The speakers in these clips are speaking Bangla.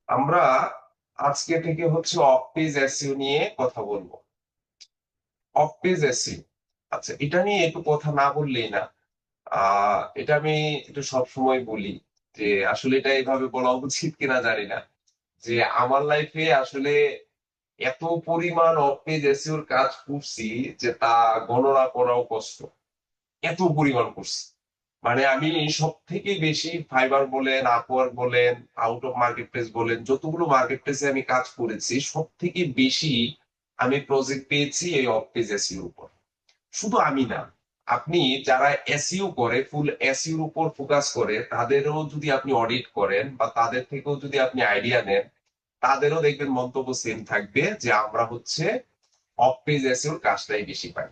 আমরা আজকে থেকে হচ্ছে অফ পেজ এসইও নিয়ে কথা বলবো। অফ পেজ এসইও, আচ্ছা, এটা নিয়ে একটু কথা না বললেই না। এটা আমি একটু সবসময় বলি যে আসলে এটা এভাবে বলা উচিত কিনা জানি না, যে আমার লাইফে আসলে এত পরিমাণ অফ পেজ এসইওর কাজ করছি যে তা গণনা করাও কষ্ট। এত পরিমাণ করছি, মানে আমি সব থেকে বেশি ফাইবার বলেন, আপওয়ার্ক বলেন, আউট অফ মার্কেট প্লেস বলেন, যতগুলো মার্কেট প্লেসে আমি কাজ করেছি সব থেকে বেশি আমি প্রজেক্ট পেয়েছি এই অফ পেজ এসইওর উপর। শুধু আমি না, আপনি যারা এসইও করে, ফুল এসইওর উপর ফোকাস করে, তাদেরও যদি আপনি অডিট করেন বা তাদের থেকেও যদি আপনি আইডিয়া নেন, তাদেরও দেখবেন মন্তব্য সেম থাকবে যে আমরা হচ্ছে অফ পেজ এসইওর কাজটাই বেশি পাই।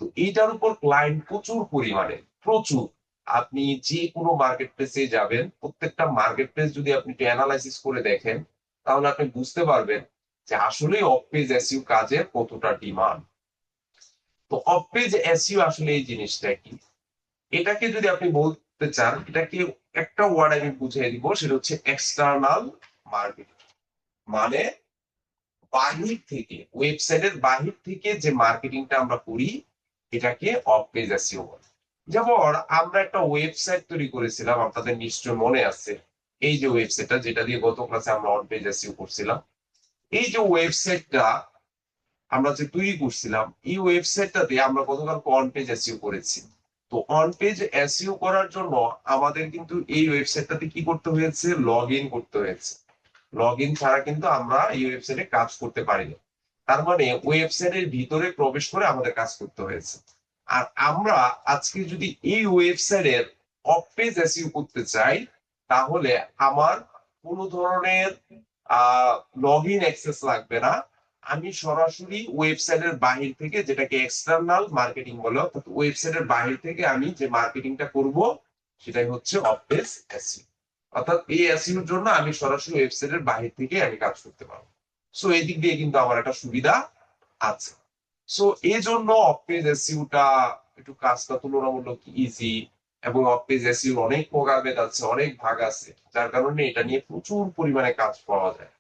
তো এইটার উপর ক্লায়েন্ট প্রচুর পরিমাণে, প্রচুর। আপনি যে কোনো মার্কেট প্লেসে যাবেন, প্রত্যেকটা মার্কেট প্লেস যদি আপনি একটু অ্যানালাইসিস করে দেখেন, তাহলে আপনি বুঝতে পারবেন যে আসলে অফ পেজ এসইও কাজে কতটা ডিমান্ড। তো অফ পেজ এসইও আসলে এই জিনিসটা কি, এটাকে যদি আপনি বলতে চান, এটাকে একটা ওয়ার্ড আমি বুঝিয়ে দিব, সেটা হচ্ছে এক্সটার্নাল মার্কেটিং। মানে বাহির থেকে, ওয়েবসাইটের বাহির থেকে যে মার্কেটিংটা আমরা করি, এটাকে অফ পেজ এসইও বলে। যেমন আমরা একটা ওয়েবসাইট তৈরি করেছিলাম, আপনাদের নিশ্চয় মনে আছে, এই যে ওয়েবসাইটটা যেটা দিয়ে গত ক্লাসে আমরা অন পেজ এসইও করছিলাম, এই যে ওয়েবসাইটটা আমরা যে তৈরি করছিলাম, এই ওয়েবসাইটটাতে আমরা গতকাল অন পেজ এসইও করেছি। তো অন পেজ এসইও করার জন্য আমাদের কিন্তু এই ওয়েবসাইটটাতে কি করতে হয়েছে, লগ ইন করতে হয়েছে। লগ ইন ছাড়া কিন্তু আমরা এই ওয়েবসাইটে কাজ করতে পারি না। তার মানে ওয়েবসাইটের ভিতরে প্রবেশ করে আমাদের কাজ করতে হয়েছে। আর আমরা আজকে যদি এই ওয়েবসাইটের অফ পেজ এসইও করতে চাই, তাহলে আমার কোনো ধরনের লগ ইন অ্যাক্সেস লাগবে না। আমি সরাসরি ওয়েবসাইটের বাহির থেকে, যেটাকে এক্সটার্নাল মার্কেটিং বলে, অর্থাৎ ওয়েবসাইটের বাহির থেকে আমি যে মার্কেটিংটা করব, সেটাই হচ্ছে অফ পেজ এসইও। অর্থাৎ এই এসইওর জন্য আমি সরাসরি ওয়েবসাইটের বাহির থেকে আমি কাজ করতে পারবো। সো এই দিক দিয়ে কিন্তু আমার একটা সুবিধা আছে। সো এই জন্য অফ পেজ এসইওটা একটু কাজটা তুলনামূলক ইজি। এবং অফ পেজ এসইওর অনেক প্রকারভেদ আছে, অনেক ভাগ আছে, যার কারণে এটা নিয়ে প্রচুর পরিমাণে কাজ পাওয়া যায়।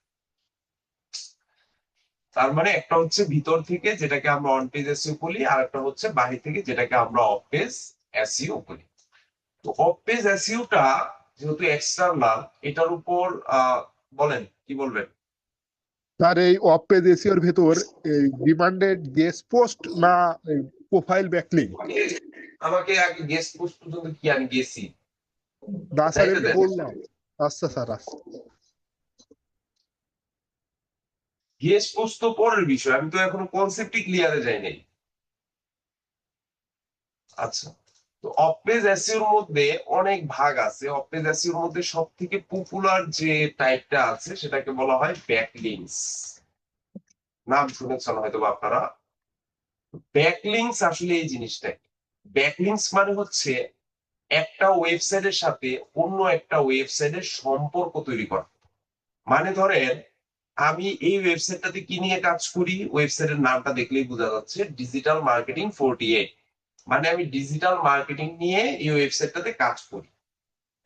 তার মানে একটা হচ্ছে ভিতর থেকে, যেটাকে আমরা অন পেজ এসইও বলি, আর একটা হচ্ছে বাহির থেকে, যেটাকে আমরা অফ পেজ এসইও বলি। তো অফ পেজ এসইওটা যেহেতু এক্সটার্নাল, এটার উপর বলেন কি বলবেন। তার এই অফ পেজ এসিওর ভেতর এই ডিমান্ডেড গেস্ট পোস্ট না প্রোফাইল ব্যাকলিং? আমাকে আমাকে আগে গেস্ট পোস্ট পর্যন্ত কি আমি গেছি, না স্যার, যাইতে এমনি দেন। বললাম। আচ্ছা স্যার, আচ্ছা। গেস্ট পোস্ট তো পরের বিষয়, আমি তো এখনো কনসেপ্টই ক্লিয়ারে যাই নাই। আচ্ছা, তো অফ পেজ এসইওর মধ্যে অনেক ভাগ আছে। অফ পেজ এসইওর মধ্যে সব থেকে পপুলার যে টাইপটা আছে, সেটাকে বলা হয় ব্যাকলিংস। নাম শুনেছেন হয়তো বা আপনারা। ব্যাকলিংস আসলে এই জিনিসটা, ব্যাকলিংস মানে হচ্ছে একটা ওয়েবসাইটের সাথে অন্য একটা ওয়েবসাইটের সম্পর্ক তৈরি করা। মানে ধরেন, আমি এই ওয়েবসাইটটাতে কি নিয়ে কাজ করি, ওয়েবসাইটের নামটা দেখলেই বোঝা যাচ্ছে, ডিজিটাল মার্কেটিং 48। মানে আমি ডিজিটাল মার্কেটিং নিয়ে এই ওয়েবসাইটটাতে কাজ করি।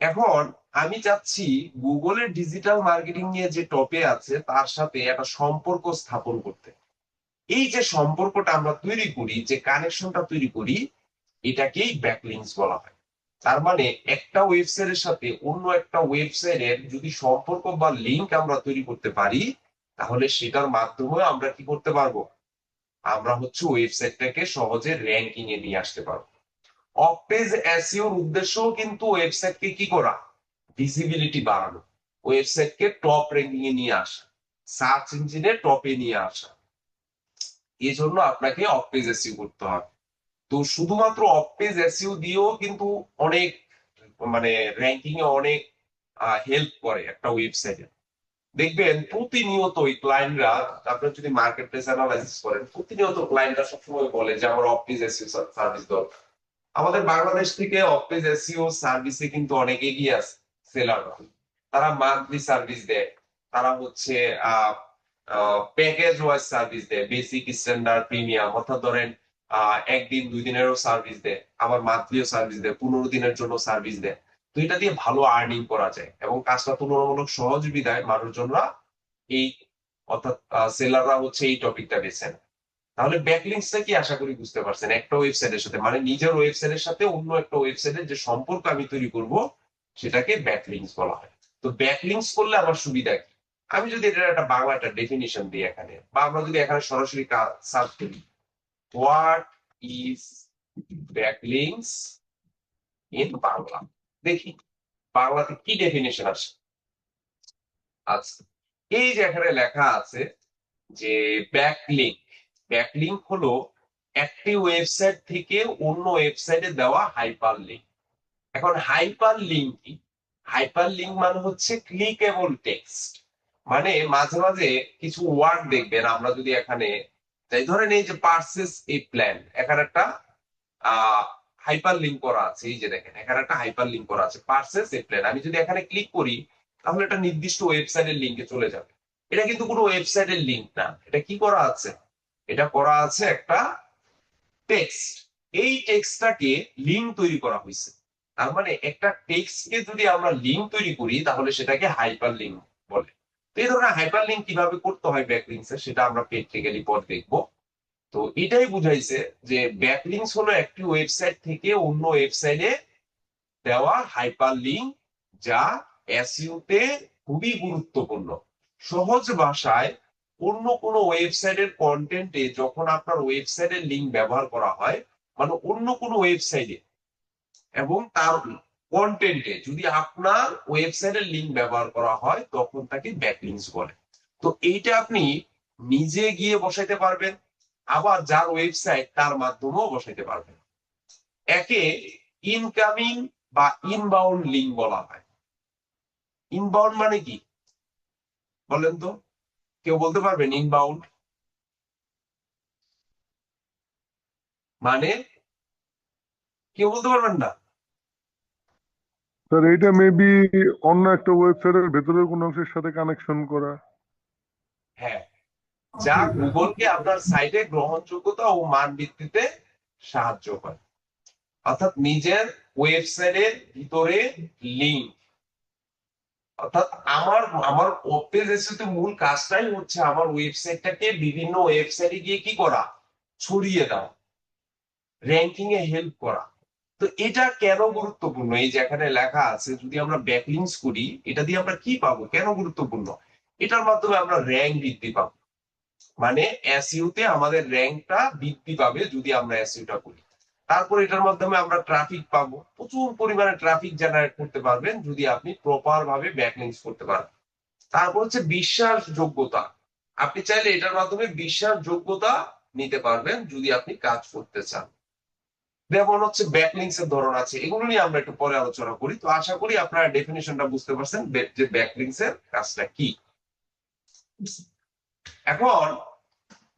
এখন আমি চাচ্ছি গুগলের ডিজিটাল মার্কেটিং নিয়ে যে টপে আছে তার সাথে একটা সম্পর্ক স্থাপন করতে। এই যে সম্পর্কটা আমরা তৈরি করি, যে কানেকশনটা তৈরি করি, এটাকেই ব্যাকলিংস বলা হয়। তার মানে একটা ওয়েবসাইটের সাথে অন্য একটা ওয়েবসাইটের যদি সম্পর্ক বা লিংক আমরা তৈরি করতে পারি, তাহলে সেটার মাধ্যমে আমরা কি করতে পারবো, আমরা হচ্ছে ওয়েবসাইটটাকে সহজে র্যাঙ্কিং এ নিয়ে আসতে পারবো। অফ পেজ এসইওর উদ্দেশ্যও কিন্তু ওয়েবসাইটকে কি করা, ভিজিবিলিটি বাড়ানো, ওয়েবসাইটকে টপ র্যাঙ্কিং এ নিয়ে আসা, সার্চ ইঞ্জিনে টপে নিয়ে আসা। এই জন্য আপনাকে অফ পেজ এসইও করতে হবে। তো শুধুমাত্র অফ পেজ এসইও দিয়েও কিন্তু অনেক, মানে র্যাঙ্কিং এ অনেক হেল্প করে একটা ওয়েবসাইটে। দেখবেন প্রতিনিয়ত ওই ক্লায়েন্টরা, আপনার যদি মার্কেট প্লেস অ্যানালাইসিস করেন, প্রতিনিয়ত ক্লায়েন্টরা সবসময় বলে যে আমার অফ পেজ এসইও সার্ভিস দরকার। আমাদের বাংলাদেশ থেকে অফ পেজ এসইও সার্ভিসে কিন্তু অনেক এগিয়ে আছে সেলাররা। তারা মান্থলি সার্ভিস দেয়, তারা হচ্ছে প্যাকেজ ওয়াইজ সার্ভিস দেয়, বেসিক, স্ট্যান্ডার্ড, প্রিমিয়াম। অর্থাৎ ধরেন একদিন দুই দিনেরও সার্ভিস দেয়, আবার মান্থলিও সার্ভিস দেয়, 15 দিনের জন্য সার্ভিস দেয়। তো এটা দিয়ে ভালো আর্নিং করা যায় এবং কাজটা তুলনামূলক সহজ বিধায় মানুষজনরা এই অর্থাৎ সেলাররা হচ্ছে এই টপিকটা বেছে নেয়। তাহলে ব্যাকলিংসটা কি আশা করি বুঝতে পারছেন, একটা ওয়েবসাইটের সাথে মানে নিজের ওয়েবসাইটের সাথে অন্য একটা ওয়েবসাইটের যে সম্পর্ক আমি তৈরি করব সেটাকে ব্যাকলিংস বলা হয়। তো ব্যাকলিংস করলে আমার সুবিধা কি, আমি যদি এটার একটা বাংলা একটা ডেফিনিশন দিই এখানে, বা আমরা যদি এখানে সরাসরি সার্চ করি what is backlinks in Bangla, দেখি বাংলাতে কি ডেফিনেশন আসে। আচ্ছা, এই যে এখানে লেখা আছে যে ব্যাকলিংক, ব্যাকলিংক হলো একটি ওয়েবসাইট থেকে অন্য ওয়েবসাইটে দেওয়া হাইপার লিঙ্ক। এখন হাইপার লিঙ্ক কি? হাইপার লিঙ্ক মানে হচ্ছে ক্লিকেবল টেক্সট, মানে মাঝে মাঝে কিছু ওয়ার্ড দেখবেন, আমরা যদি এখানে যাই, ধরেন এই যে পার্সেস এ প্ল্যান, এখানে একটা হাইপার লিঙ্ক করা আছে, এই যে দেখেন এখানে একটা হাইপার লিঙ্ক করা আছে পার্সেস এ প্ল্যান, আমি যদি এখানে ক্লিক করি তাহলে একটা নির্দিষ্ট ওয়েবসাইটের লিঙ্কে চলে যাবে। এটা কিন্তু কোনো ওয়েবসাইটের লিঙ্ক না, এটা কি করা আছে, এটা করা আছে একটা টেক্সট, এই টেক্সটটাকে লিঙ্ক তৈরি করা হয়েছে। তার মানে একটা টেক্সটকে যদি আমরা লিঙ্ক তৈরি করি তাহলে সেটাকে হাইপার লিঙ্ক বলে। তো এই ধরনের হাইপার লিঙ্ক কিভাবে করতে হয় ব্যাকলিংকস এ সেটা আমরা প্র্যাকটিক্যালি পর দেখবো। তো এটাই বুঝাইছে যে ব্যাকলিংকস হলো একটি ওয়েবসাইট থেকে অন্য ওয়েবসাইটে দেওয়া হাইপার লিঙ্ক, যা এসইও তে খুবই গুরুত্বপূর্ণ। সহজ ভাষায় অন্য কোনো ওয়েবসাইটের কন্টেন্টে যখন আপনার ওয়েবসাইটের লিঙ্ক ব্যবহার করা হয়, মানে অন্য কোনো ওয়েবসাইটে এবং তার কন্টেন্টে যদি আপনার ওয়েবসাইটের লিঙ্ক ব্যবহার করা হয় তখন তাকে ব্যাকলিংকস বলে। তো এইটা আপনি নিজে গিয়ে বসাইতে পারবেন, আবার যার ওয়েবসাইট তার মাধ্যমেও বসাইতে পারবেন। একে ইনকামিং বা ইনবাউন্ড লিঙ্ক বলা হয়। ইনবাউন্ড মানে কি বলেন তো, কেউ বলতে পারবেন ইনবাউন্ড মানে? কেউ বলতে পারবেন না? স্যার এইটা মেবি অন্য একটা ওয়েবসাইটের ভেতরের কোনো অংশের সাথে কানেকশন করা। হ্যাঁ, যা গুগলকে আপনার সাইটে গ্রহণযোগ্যতা ও মান বৃদ্ধিতে সাহায্য করে। অর্থাৎ নিজের ওয়েবসাইটের ভিতরে লিঙ্ক, অর্থাৎ আমার আমার পেজ এসইও তে মূল কাজটাই হচ্ছে আমার ওয়েবসাইটটাকে বিভিন্ন ওয়েবসাইটে গিয়ে কি করা, ছড়িয়ে দাও, র্যাঙ্কিং এ হেল্প করা। তো এটা কেন গুরুত্বপূর্ণ, এই যে এখানে লেখা আছে যদি আমরা ব্যাকলিংকস করি এটা দিয়ে আমরা কি পাবো, কেন গুরুত্বপূর্ণ, এটার মাধ্যমে আমরা র্যাঙ্ক বৃদ্ধি পাবো, মানে এসইও তে আমাদের র্যাঙ্কটা বৃদ্ধি পাবে যদি আমরা এসইওটা করি। তারপর এটার মাধ্যমে আমরা ট্রাফিক পাবো, প্রচুর পরিমাণে ট্রাফিক জেনারেট করতে পারবেন যদি আপনি প্রপার ভাবে ব্যাকলিংকস করতে পারেন। তারপর হচ্ছে বিশ্বাসযোগ্যতা, আপনি চাইলে এটার মাধ্যমে বিশ্বাসযোগ্যতা নিতে পারবেন যদি আপনি কাজ করতে চান। যেমন হচ্ছে ব্যাকলিংকস এর ধরন আছে, এগুলো নিয়ে আমরা একটু পরে আলোচনা করি। তো আশা করি আপনারা ডেফিনেশনটা বুঝতে পারছেন যে ব্যাকলিংকস এর কাজটা কি। এখন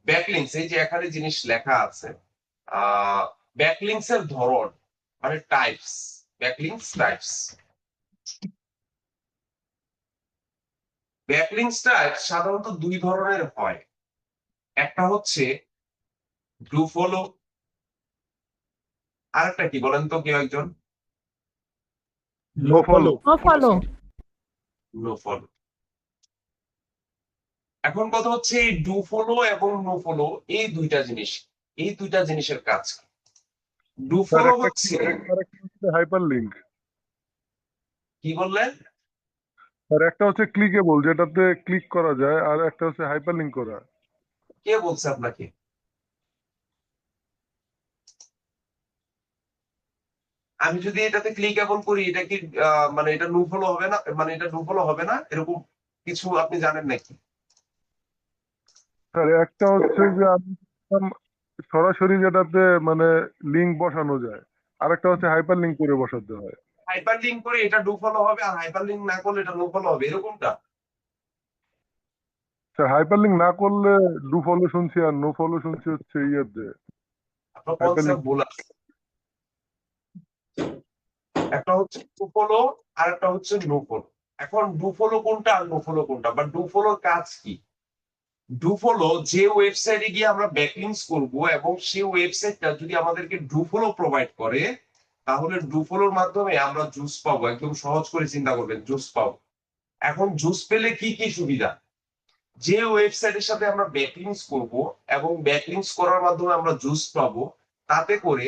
ব্যাকলিংকস, এই যে এখানে জিনিস লেখা আছে ব্যাকলিংকস এর ধরন মানে types, backlinks types. Backlinks type সাধারণত দুই ধরনের হয়, একটা হচ্ছে ডু ফলো, আরেকটা কি বলেন তো কেউ একজন? No follow. No follow. No follow. এখন কথা হচ্ছে এই ডু ফলো এবং নো ফলো এই দুইটা জিনিস, এই দুইটা জিনিসের কাজ কি? ডু স্যার ফলো একটা হচ্ছে, হাইপার লিঙ্ক, কি বললেন? আর একটা হচ্ছে ক্লিকেবল যেটাতে ক্লিক করা যায়, আর একটা হচ্ছে হাইপার লিঙ্ক করা। কে বলছে আপনাকে? আমি যদি এটাতে ক্লিকেবল করি এটা কি মানে এটা নো ফলো হবে না, মানে এটা নো ফলো হবে না এরকম কিছু আপনি জানেন নাকি? স্যার একটা হচ্ছে যে আমি সরাসরি যেটাতে মানে লিঙ্ক বসানো যায়, আর একটা হচ্ছে হাইপার লিঙ্ক করে বসাতে হয়। হাইপার লিঙ্ক করে এটা ডু ফলো হবে আর হাইপার লিঙ্ক না করলে এটা নো ফলো হবে, এরকমটা? স্যার হাইপার লিঙ্ক না করলে ডু ফলো শুনছি, আর নো ফলো শুনছি হচ্ছে ইয়েতে আপনার হাইপার লিঙ্ক। কনসেপ্ট ভুল আছে। একটা হচ্ছে ডু ফলো আর একটা হচ্ছে নো ফলো। এখন ডু ফলো কোনটা আর নো ফলো কোনটা, বা ডু ফলোর কাজ কি? ডু ফলো যে ওয়েবসাইটে গিয়ে আমরা ব্যাকলিংকস করব এবং সেই ওয়েবসাইটটা যদি আমাদেরকে ডু ফলো প্রোভাইড করে তাহলে ডুফলোর মাধ্যমে আমরা জুস পাবো, একদম সহজ করে চিন্তা করবেন, জুস পাবো। এখন জুস পেলে কি কি সুবিধা? যে ওয়েবসাইটের সাথে আমরা ব্যাকলিংস করব এবং ব্যাকলিংস করার মাধ্যমে আমরা জুস পাবো, তাতে করে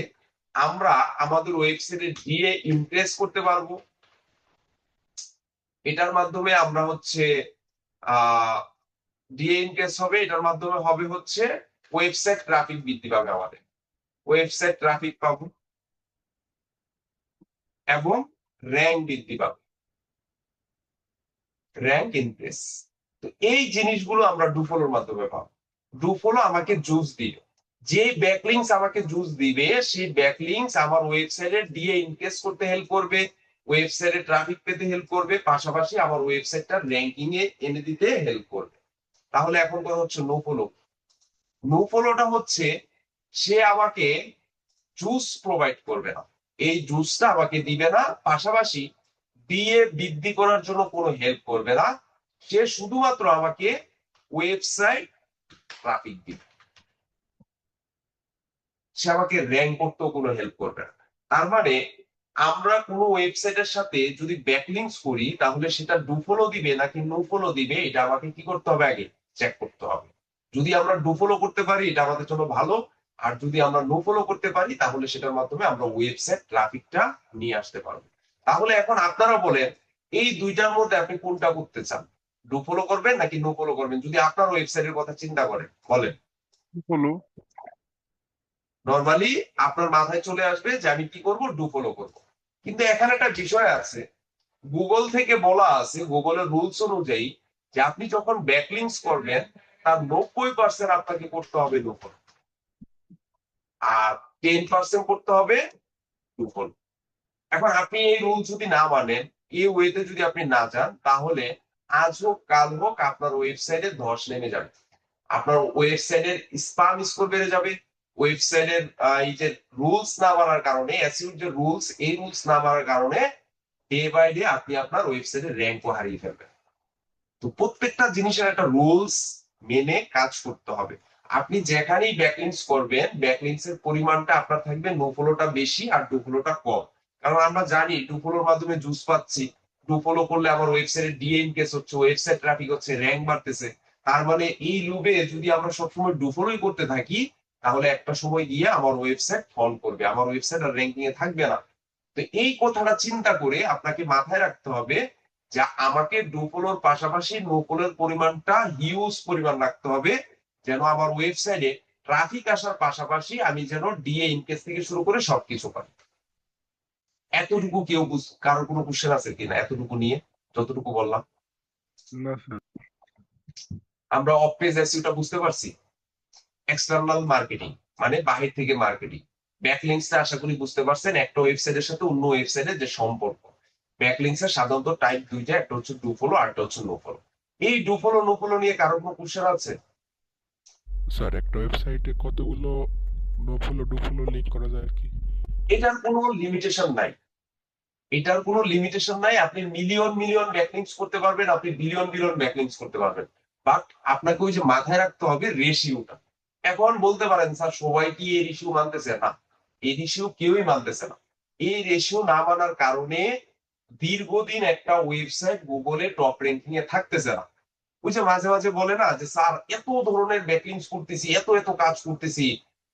আমরা আমাদের ওয়েবসাইটে দিয়ে ইমপ্রেস করতে পারবো। এটার মাধ্যমে আমরা হচ্ছে আহ দিয়ে ইমপ্রেস হবে, এটার মাধ্যমে হবে হচ্ছে ওয়েবসাইট ট্রাফিক বৃদ্ধি পাবে, আমাদের ওয়েবসাইট ট্রাফিক পাবো এবং র্যাঙ্ক বৃদ্ধি পাবে, র্যাঙ্ক ইনক্রিজ। তো এই জিনিসগুলো আমরা ডুফলোর মাধ্যমে পাবো। ডুফলো আমাকে জুস দিবে, যে ব্যাকলিংস আমাকে জুস দিবে সেই ব্যাকলিংস আমার ওয়েবসাইটে দিয়ে ইনক্রিজ করতে হেল্প করবে, ওয়েবসাইটে ট্রাফিক পেতে হেল্প করবে, পাশাপাশি আমার ওয়েবসাইটটা র্যাঙ্কিং এ এনে দিতে হেল্প করবে। তাহলে এখন কথা হচ্ছে নো ফলো। নো ফলোটা হচ্ছে সে আমাকে জুস প্রোভাইড করবে না, এই জুসটা আমাকে দিবে না, পাশাপাশি দিয়ে বৃদ্ধি করার জন্য কোনো হেল্প করবে না, সে শুধুমাত্র আমাকে ওয়েবসাইট ট্রাফিক দিবে, সে আমাকে র্যাঙ্ক করতেও কোনো হেল্প করবে না। তার মানে আমরা কোনো ওয়েবসাইটের সাথে যদি ব্যাকলিংস করি তাহলে সেটা ডুফলো দিবে নাকি নো ফলো দিবে, এটা আমাকে কি করতে হবে, আগে চেক করতে হবে। যদি আমরা ডুফলো করতে পারি এটা আমাদের জন্য ভালো, আর যদি আমরা নো ফলো করতে পারি তাহলে সেটার মাধ্যমে আমরা ওয়েবসাইট ট্রাফিকটা নিয়ে আসতে পারবো। তাহলে এখন আপনারা বলেন এই দুইটার মধ্যে আপনি কোনটা করতে চান, ডুফলো করবেন নাকি নো ফলো করবেন? যদি আপনার ওয়েবসাইটের কথা চিন্তা করেন, বলেন। হলো নর্মালি আপনার মাথায় চলে আসবে যে আমি কি করব, ডুফলো করব। কিন্তু এখানে একটা বিষয় আছে, গুগল থেকে বলা আছে, গুগলের রুলস অনুযায়ী, যে আপনি যখন ব্যাকলিংস করবেন তার 90% আপনাকে করতে হবে ডুফলো, আর 10% করতে হবে ডুফলো। এখন আপনি এই রুল যদি না মানেন, এই ওয়েতে যদি আপনি না যান, তাহলে আজ হোক কাল হোক আপনার ওয়েবসাইটে ধস নেমে যাবে, আপনার ওয়েবসাইটের স্প্যাম স্কোর বেড়ে যাবে, ওয়েবসাইটের এই যে রুলস না মানার কারণে, এসইওর যে রুলস, এই রুলস না মানার কারণে ডে বাই ডে আপনি আপনার ওয়েবসাইটের র্যাঙ্কও হারিয়ে ফেলবেন। তো প্রত্যেকটা জিনিসের একটা রুলস মেনে কাজ করতে হবে। আপনি যেখানেই ব্যাকলিংস করবেন, ব্যাকলিংস এর পরিমাণটা আপনার থাকবে নো ফলোটা বেশি আর ডু ফলোটা কম। কারণ আমরা জানি ডু ফলোর মাধ্যমে জুস পাচ্ছি, ডু ফলো করলে আমার ওয়েবসাইটে ডিএন কেস হচ্ছে, ওয়েবসাইট ট্রাফিক হচ্ছে, র্যাঙ্ক বাড়তেছে। তার মানে এই লুপে যদি আমরা সবসময় ডু ফলোই করতে থাকি, তাহলে একটা সময় গিয়ে আমার ওয়েবসাইট ফল করবে, আমার ওয়েবসাইট আর র্যাঙ্কিং এ থাকবে না। তো এই কথাটা চিন্তা করে আপনাকে মাথায় রাখতে হবে যে আমাকে ডুফলোর পাশাপাশি নোফলোর পরিমাণটা হিউজ পরিমাণ রাখতে হবে, যেন আমার ওয়েবসাইটে ট্রাফিক আসার পাশাপাশি আমি যেন ডিএ ইনকেস থেকে শুরু করে সবকিছু পাই। এতটুকু কেউ কারোর কোনো কোশ্চেন আছে কিনা এতটুকু নিয়ে, যতটুকু বললাম? না স্যার। আমরা অফ পেজ এসইওটা বুঝতে পারছি, এক্সটার্নাল মার্কেটিং মানে বাহির থেকে মার্কেটিং। ব্যাকলিংসটা আশা করি বুঝতে পারছেন, একটা ওয়েবসাইটের সাথে অন্য ওয়েবসাইটের যে সম্পর্ক। ব্যাকলিংস এর সাধারণত টাইপ দুইটা, একটা হচ্ছে ডু ফলো আর একটা হচ্ছে নো ফলো। এই ডু ফলো নো ফলো নিয়ে কারোর কোনো কোশ্চেন আছে? স্যার একটা ওয়েবসাইটে কতগুলো no follow do follow link করা যায় আর কি? এটার কোনো লিমিটেশন নাই, এটার কোনো লিমিটেশন নাই। আপনি মিলিয়ন মিলিয়ন ব্যাকলিংস করতে পারবেন, আপনি বিলিয়ন বিলিয়ন ব্যাকলিংস করতে পারবেন, বাট আপনাকে ওই যে মাথায় রাখতে হবে রেশিওটা। এখন বলতে পারেন স্যার সবাই কি এই রেশিও মানতেছে? না, এই রেশিও কেউই মানতেছে না। এই রেশিও না মানার কারণে দীর্ঘদিন একটা ওয়েবসাইট গুগলে টপ র্যাঙ্কিং এ থাকতেছে না। ওই যে মাঝে মাঝে বলে না যে স্যার এত ধরনের ব্যাকলিংস করতেছি, এত এত কাজ করতেছি,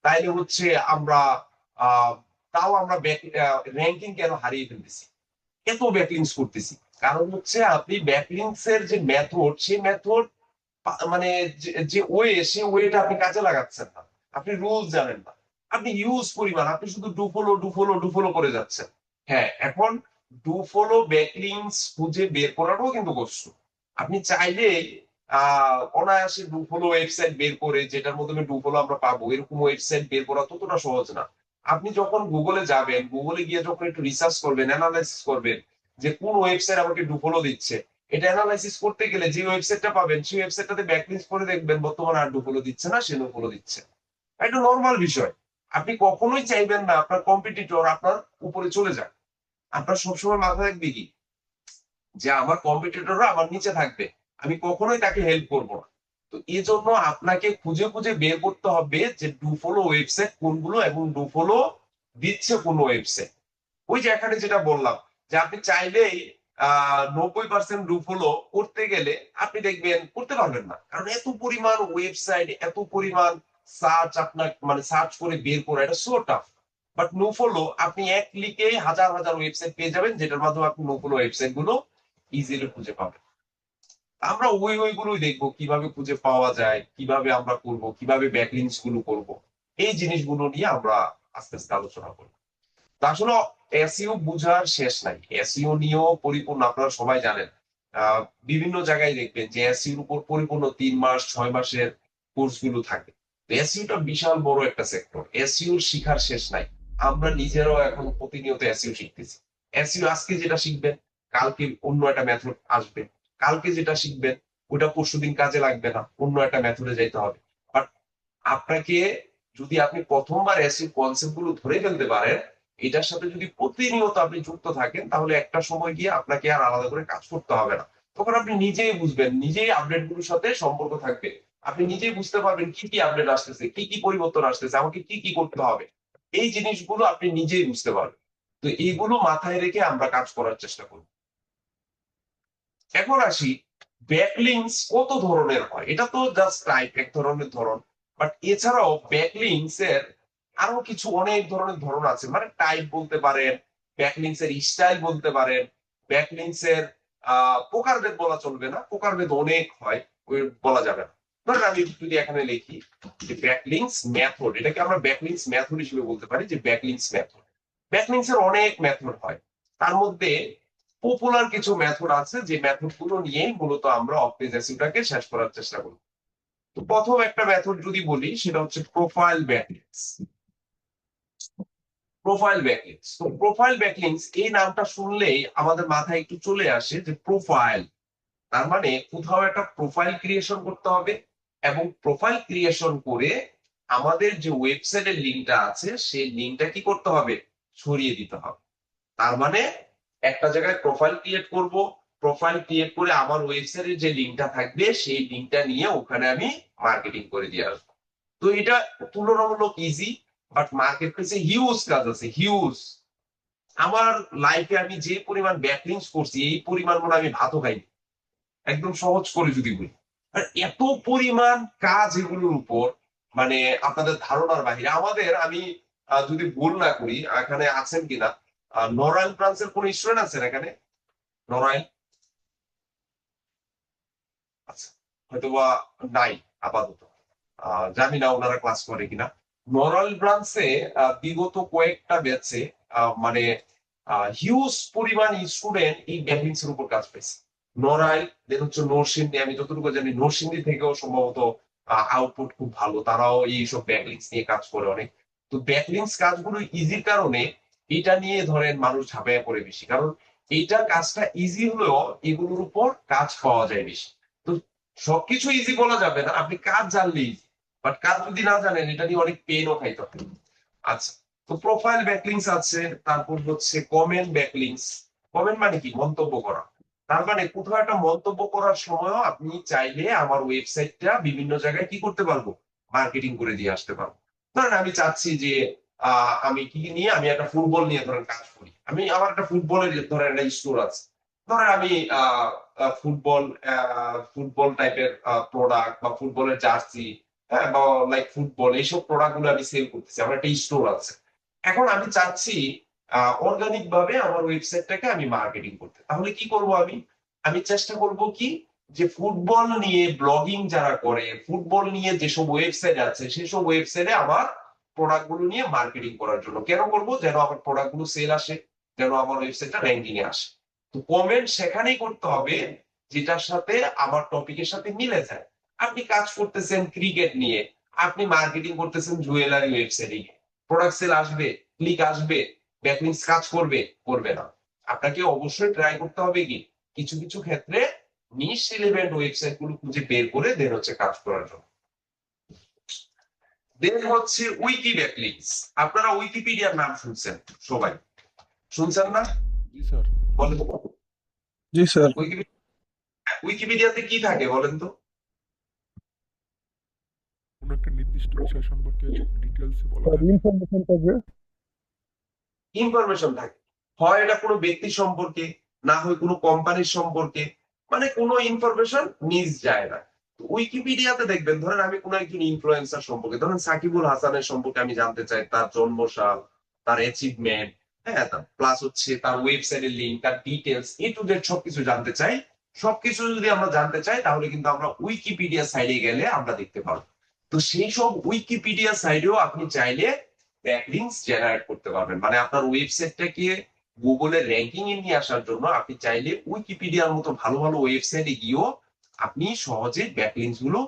তাইলে হচ্ছে আমরা আহ তাও আমরা র্যাঙ্কিং কেন হারিয়ে ফেলতেছি, এত ব্যাকলিংস করতেছি? কারণ হচ্ছে আপনি ব্যাকলিংস এর যে মেথড, সেই মেথড মানে যে ওয়ে, সে ওয়েটা আপনি কাজে লাগাচ্ছেন না, আপনি রুলস জানেন না, আপনি ইউজ পরিমাণ, আপনি শুধু ডুফলো ডুফলো ডুফলো করে যাচ্ছেন। হ্যাঁ, এখন ডুফলো ব্যাকলিংস খুঁজে বের করাটাও কিন্তু কষ্ট। আপনি চাইলে অনায়াসে ডুফলো ওয়েবসাইট বের করে, যেটার মাধ্যমে ডুফলো আমরা পাবো, এরকম ওয়েবসাইট বের করা ততটা সহজ না। আপনি যখন গুগলে যাবেন, গুগলে গিয়ে যখন একটু রিসার্চ করবেন, অ্যানালাইসিস করবেন যে কোন ওয়েবসাইট আমাকে ডুফলো দিচ্ছে, এটা অ্যানালাইসিস করতে গেলে যে ওয়েবসাইটটা পাবেন সেই ওয়েবসাইটটাতে ব্যাকলিংক করে দেখবেন বর্তমানে আর ডুফলো দিচ্ছে না, সে নোফলো দিচ্ছে। এটা নর্মাল বিষয়। আপনি কখনোই চাইবেন না আপনার কম্পিটিটর আপনার উপরে চলে যাক। আপনার সবসময় মাথায় রাখবে কি, যে আমার কম্পিটিটররা আমার নিচে থাকবে, আমি কখনোই তাকে হেল্প করব না। তো এই জন্য আপনাকে খুঁজে খুঁজে বের করতে হবে যে ডুফলো ওয়েবসাইট কোনগুলো এবং ডুফলো দিচ্ছে কোন ওয়েবসাইট। ওই যে এখানে যেটা বললাম যে আপনি চাইলেই 90% ডু ফলো করতে গেলে আপনি দেখবেন করতে পারবেন না, কারণ এত পরিমাণ ওয়েবসাইট, এত পরিমাণ সার্চ, আপনার মানে সার্চ করে বের করা এটা so tough. But no follow আপনি এক ক্লিকে হাজার হাজার ওয়েবসাইট পেয়ে যাবেন, যেটার মাধ্যমে আপনি নো ফলো ওয়েবসাইট গুলো ইজিলি খুঁজে পাবেন। আমরা ওইগুলোই দেখবো কিভাবে খুঁজে পাওয়া যায়, কিভাবে আমরা করব, কিভাবে ব্যাকলিংস গুলো করব, এই জিনিসগুলো নিয়ে আমরা আস্তে আস্তে আলোচনা করবো। তা আসলে এসইও বুঝার শেষ নাই, এসইও নিয়েও পরিপূর্ণ আপনারা সবাই জানেন। আহ, বিভিন্ন জায়গায় দেখবেন যে এসইওর উপর পরিপূর্ণ 3 মাস 6 মাসের কোর্স গুলো থাকে। এসইওটা বিশাল বড় একটা সেক্টর, এসইওর শিখার শেষ নাই। আমরা নিজেরাও এখন প্রতিনিয়ত এসইও শিখতেছি। এসইও আজকে যেটা শিখবেন কালকে অন্য একটা মেথড আসবে, কালকে যেটা শিখবেন ওটা পরশুদিন কাজে লাগবে না, অন্য একটা মেথডে যাইতে হবে। বাট আপনাকে যদি আপনি প্রথমবার এসইও কনসেপ্ট গুলো ধরে ফেলতে পারেন, এটার সাথে যদি প্রতিনিয়ত আপনি যুক্ত থাকেন, তাহলে একটা সময় গিয়ে আপনাকে আর আলাদা করে কাজ করতে হবে না। তখন আপনি নিজেই বুঝবেন, নিজেই আপডেট গুলোর সাথে সম্পর্ক থাকবে, আপনি নিজেই বুঝতে পারবেন কি কি আপডেট আসতেছে, কি কি পরিবর্তন আসতেছে, আমাকে কি কি করতে হবে। এই জিনিসগুলো আপনি নিজেই বুঝতে পারবেন। তো এইগুলো মাথায় রেখে আমরা কাজ করার চেষ্টা করব। এখন আসি, ব্যাকলিংস কত ধরনের হয়, এটা তো জাস্ট টাইপ এক ধরনের ধরন। বাট এছাড়াও ব্যাকলিংস এর আরো কিছু অনেক ধরনের ধরন আছে, মানে টাইপ বলতে পারেন, ব্যাকলিংস এর স্টাইল বলতে পারেন, ব্যাকলিংস এর প্রকারভেদ বলা চলবে না, প্রকারভেদ অনেক হয়, ওই বলা যাবে না। ধরেন আমি যদি এখানে লিখি যে ব্যাকলিংস মেথড, এটাকে আমরা ব্যাকলিংস মেথড হিসেবে বলতে পারি যে ব্যাকলিংস মেথড। ব্যাকলিংস এর অনেক মেথড হয়, তার মধ্যে পপুলার কিছু মেথড আছে যে মেথড গুলো নিয়ে মূলত আমরা অফ পেজ এসইওটাকে শেষ করার চেষ্টা করি। তো প্রথম একটা মেথড যদি বলি সেটা হচ্ছে প্রোফাইল ব্যাকলিংস। প্রোফাইল ব্যাকলিংস, তো প্রোফাইল ব্যাকলিংস এই নামটা শুনলেই আমাদের মাথায় একটু চলে আসে যে প্রোফাইল, তার মানে কোথাও একটা প্রোফাইল ক্রিয়েশন করতে হবে, এবং প্রোফাইল ক্রিয়েশন করে আমাদের যে ওয়েবসাইটের লিঙ্কটা আছে সেই লিঙ্কটা কি করতে হবে, ছড়িয়ে দিতে হবে। তার মানে একটা জায়গায় প্রোফাইল ক্রিয়েট করব, প্রোফাইল ক্রিয়েট করে আমার ওয়েবসাইটের যে লিঙ্কটা থাকবে সেই লিঙ্কটা নিয়ে ওখানে আমি মার্কেটিং করে দিয়ে আসবো। তো এটা তুলনামূলক ইজি, বাট মার্কেট প্লেসে হিউজ কাজ আছে, হিউজ। আমার লাইফে আমি যে পরিমাণ ব্যাকলিংস করছি এই পরিমাণ মনে হয় আমি ভাতও খাইনি, একদম সহজ করে যদি বলি। আর এত পরিমাণ কাজ এগুলোর উপর, মানে আপনাদের ধারণার বাহিরে। আমাদের আমি যদি ভুল না করি, এখানে আছেন কিনা নরায়ণ ব্রাঞ্চের কোন স্টুডেন্ট আছেন এখানে? নরায়ণ, আচ্ছা, হয়তোবা নাই আপাতত, জানি না ওনারা ক্লাস করে কিনা। নরায়ণ ব্রাঞ্চে বিগত কয়েকটা ব্যাচে মানে হিউজ পরিমাণ স্টুডেন্ট এই ব্যাকলিংস এর উপর কাজ পেয়েছে। নড়াইল, দেন হচ্ছে নরসিংদী, আমি যতটুকু জানি নরসিংদী থেকেও সম্ভবত আউটপুট খুব ভালো, তারাও এইসব ব্যাকলিংস নিয়ে কাজ করে অনেক। তো ব্যাকলিংস কাজগুলো ইজির কারণে এটা নিয়ে ধরেন মানুষ ঝাঁপাইয়া পড়ে বেশি, কারণ এইটার কাজটা ইজি হলেও এগুলোর উপর কাজ পাওয়া যায় বেশি। তো সবকিছু ইজি বলা যাবে না, আপনি কাজ জানলে ইজি, বাট কাজ যদি না জানেন এটা নিয়ে অনেক পেনও খাইতে হবে। আচ্ছা, তো প্রোফাইল ব্যাকলিংস আছে, তারপর হচ্ছে কমেন্ট ব্যাকলিংস। কমেন্ট মানে কি, মন্তব্য করা। তার মানে কোথাও একটা মন্তব্য করার সময়ও আপনি চাইলে আমার ওয়েবসাইটটা বিভিন্ন জায়গায় কি করতে পারবো, মার্কেটিং করে দিয়ে আসতে পারবো। ধরেন আমি চাচ্ছি যে আমি কি নিয়ে, আমি একটা ফুটবল নিয়ে ধরেন কাজ করি, আমি আমার একটা ফুটবলের ধরেন একটা স্টোর আছে, ধরেন আমি ফুটবল ফুটবল টাইপের প্রোডাক্ট বা ফুটবলের জার্সি, হ্যাঁ, বা লাইক ফুটবল, এইসব প্রোডাক্ট গুলো আমি সেল করতেছি, আমার একটা স্টোর আছে। এখন আমি চাচ্ছি অর্গানিক ভাবে আমার ওয়েবসাইটটাকে আমি মার্কেটিং করতে, তাহলে কি করব আমি, আমি চেষ্টা করব কি, যে ফুটবল নিয়ে ব্লগিং যারা করে, ফুটবল নিয়ে যেসব ওয়েবসাইট আছে সেসব ওয়েবসাইটে আমার প্রোডাক্ট গুলো নিয়ে মার্কেটিং করার জন্য। কেন করব, যেন আমার প্রোডাক্ট গুলো সেল আসে, যেন আমার ওয়েবসাইটটা র্যাঙ্কিং এ আসে। তো কমেন্ট সেখানেই করতে হবে যেটার সাথে আমার টপিকের সাথে মিলে যায়। আপনি কাজ করতেছেন ক্রিকেট নিয়ে, আপনি মার্কেটিং করতেছেন জুয়েলারি ওয়েবসাইটে, প্রোডাক্ট সেল আসবে, ক্লিক আসবে, ব্যাকলিংস কাজ করবে, করবে না। আপনাকে অবশ্যই ট্রাই করতে হবে কি, কিছু কিছু ক্ষেত্রে নিশ রিলেভেন্ট ওয়েবসাইট গুলো খুঁজে বের করে দেন হচ্ছে কাজ করার জন্য। দেন হচ্ছে উইকি ব্যাকলিংস। আপনারা উইকিপিডিয়ার নাম শুনছেন সবাই, শুনছেন না? জি স্যার। বলেন, জি স্যার। উইকিপিডিয়াতে কি থাকে বলেন তো? কোন একটা নির্দিষ্ট বিষয় সম্পর্কে ডিটেলসে বলা থাকে। ইনফরমেশন থাকে। ইনফরমেশন থাকে। হয় এটা কোনো ব্যক্তি সম্পর্কে, না হয় কোনো কোম্পানির সম্পর্কে, মানে কোনো ইনফরমেশন মিস যায় না। উইকিপিডিয়াতে দেখবেন, ধরেন আমি কোনো একজন ইনফ্লুয়েন্সার সম্পর্কে, ধরেন সাকিবুল হাসানের সম্পর্কে আমি জানতে চাই, তার জন্মসাল, তার অ্যাচিভমেন্ট, হ্যাঁ, প্লাস হচ্ছে তার ওয়েবসাইটের লিঙ্ক, তার ডিটেলস, এ টু জেড সবকিছু জানতে চাই। সবকিছু যদি আমরা জানতে চাই তাহলে কিন্তু আমরা উইকিপিডিয়া সাইডে গেলে আমরা দেখতে পাবো। তো সেই সব উইকিপিডিয়া সাইডেও আপনি চাইলে ব্যাকলিংকস জেনারেট করতে পারবেন, মানে আপনার ওয়েবসাইটটাকে গুগলের র্যাঙ্কিং এ নিয়ে আসার জন্য আপনি চাইলে উইকিপিডিয়ার মতো ভালো ভালো ওয়েবসাইটে গিয়েও আপনি সহজে ব্যাকলিংকস গুলো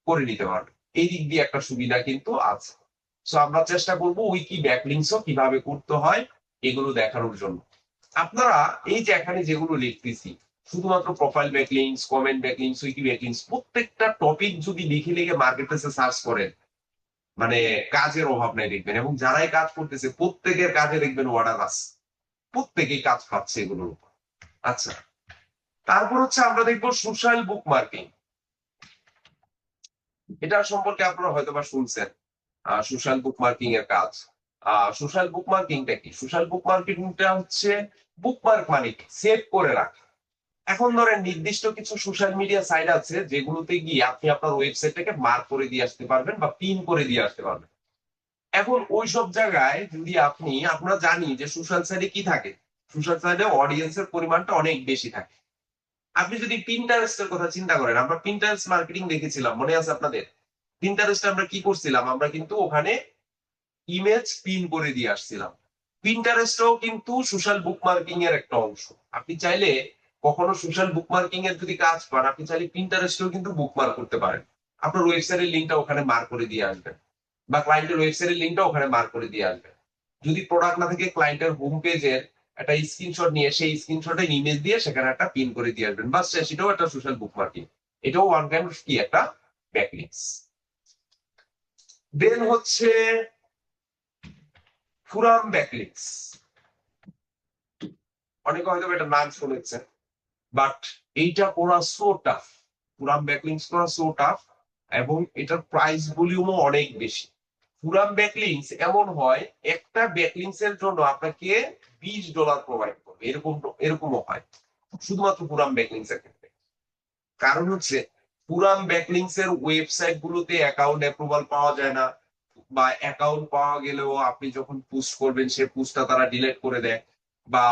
করে নিতে পারবেন। এই দিক দিয়ে একটা সুবিধা কিন্তু আছে। সো আমরা চেষ্টা করব উইকি ব্যাকলিংকসও কিভাবে করতে হয় এগুলো দেখানোর জন্য। আপনারা এই যে এখানে যেগুলো লিখতেছি, শুধুমাত্র profile backlinks, comment backlinks, wiki backlinks, প্রত্যেকটা টপিক যদি লিখে লিখে মার্কেট প্লেসে সার্চ করেন, মানে কাজের অভাব নাই দেখবেন, এবং যারাই কাজ করতেছে প্রত্যেকের কাজে দেখবেন অর্ডার আছে, প্রত্যেকেই কাজ পাচ্ছে এগুলোর উপর। আচ্ছা, তারপর হচ্ছে আমরা দেখবো সোশ্যাল বুক মার্কিং। এটা সম্পর্কে আপনারা হয়তোবা শুনছেন, সোশ্যাল বুক মার্কিং এর কাজ। সোশ্যাল বুক মার্কিংটা কি? সোশ্যাল বুক মার্কিংটা হচ্ছে বুকমার্ক, মানে সেভ করে রাখা। এখন ধরেন নির্দিষ্ট কিছু সোশ্যাল মিডিয়া সাইট আছে যেগুলোতে গিয়ে আপনি আপনার ওয়েবসাইটটাকে মার্ক করে দিয়ে আসতে পারবেন বা পিন করে দিয়ে আসতে পারবেন। এখন ওই সব জায়গায় যদি আমরা জানি যে সোশ্যাল সাইটে কি থাকে, সোশ্যাল সাইটে অডিয়েন্সের পরিমাণটা অনেক বেশি থাকে। আপনি যদি পিন্টারেস্টের কথা চিন্তা করেন, আমরা পিন্টারেস্ট মার্কেটিং দেখেছিলাম, মনে আছে আপনাদের? পিন্টারেস্টে আমরা কি করছিলাম, আমরা কিন্তু ওখানে ইমেজ পিন করে দিয়ে আসছিলাম। পিন্টারেস্টও কিন্তু সোশ্যাল বুকমার্কিং এর একটা অংশ। আপনি চাইলে কখনো সোশ্যাল বুকমার্কিং এর যদি কাজ পান, আপনি চাইলে পিন্টারেস্টেও কিন্তু বুকমার্ক করতে পারেন। আপনার ওয়েবসাইটের লিঙ্কটা ওখানে মার্ক করে দিয়ে আসবেন, বা ক্লায়েন্টের ওয়েবসাইটের লিঙ্কটা ওখানে মার্ক করে দিয়ে আসবেন। যদি প্রোডাক্ট না থাকে, ক্লায়েন্টের হোম পেজের একটা স্ক্রিনশট নিয়ে সেই স্ক্রিনশটে ইমেজ দিয়ে সেখানে একটা পিন করে দিয়ে আসবেন, বাস সেটাও একটা সোশ্যাল বুকমার্কিং। এটাও ওয়ান কাইন্ড অফ কি একটা ব্যাকলিংকস। দেন হচ্ছে ফুরাম ব্যাকলিংকস। অনেকে হয়তো এটা নাম শুনেছেন, বাট এইটা করা সো টাফ। ফুরাম ব্যাকলিংকস করা সো টাফ, এবং এটার প্রাইস ভলিউমও অনেক বেশি। ফুরাম ব্যাকলিংকস এমন হয়, একটা ব্যাকলিংকস এর জন্য আপনাকে $20 প্রোভাইড করবে, এরকমও হয় শুধুমাত্র ফুরাম ব্যাকলিংকস এর ক্ষেত্রে। কারণ হচ্ছে ফুরাম ব্যাকলিংকস এর ওয়েবসাইট গুলোতে অ্যাকাউন্ট অ্যাপ্রুভাল পাওয়া যায় না, বা অ্যাকাউন্ট পাওয়া গেলেও আপনি যখন পোস্ট করবেন সে পোস্টটা তারা ডিলিট করে দেয়, বা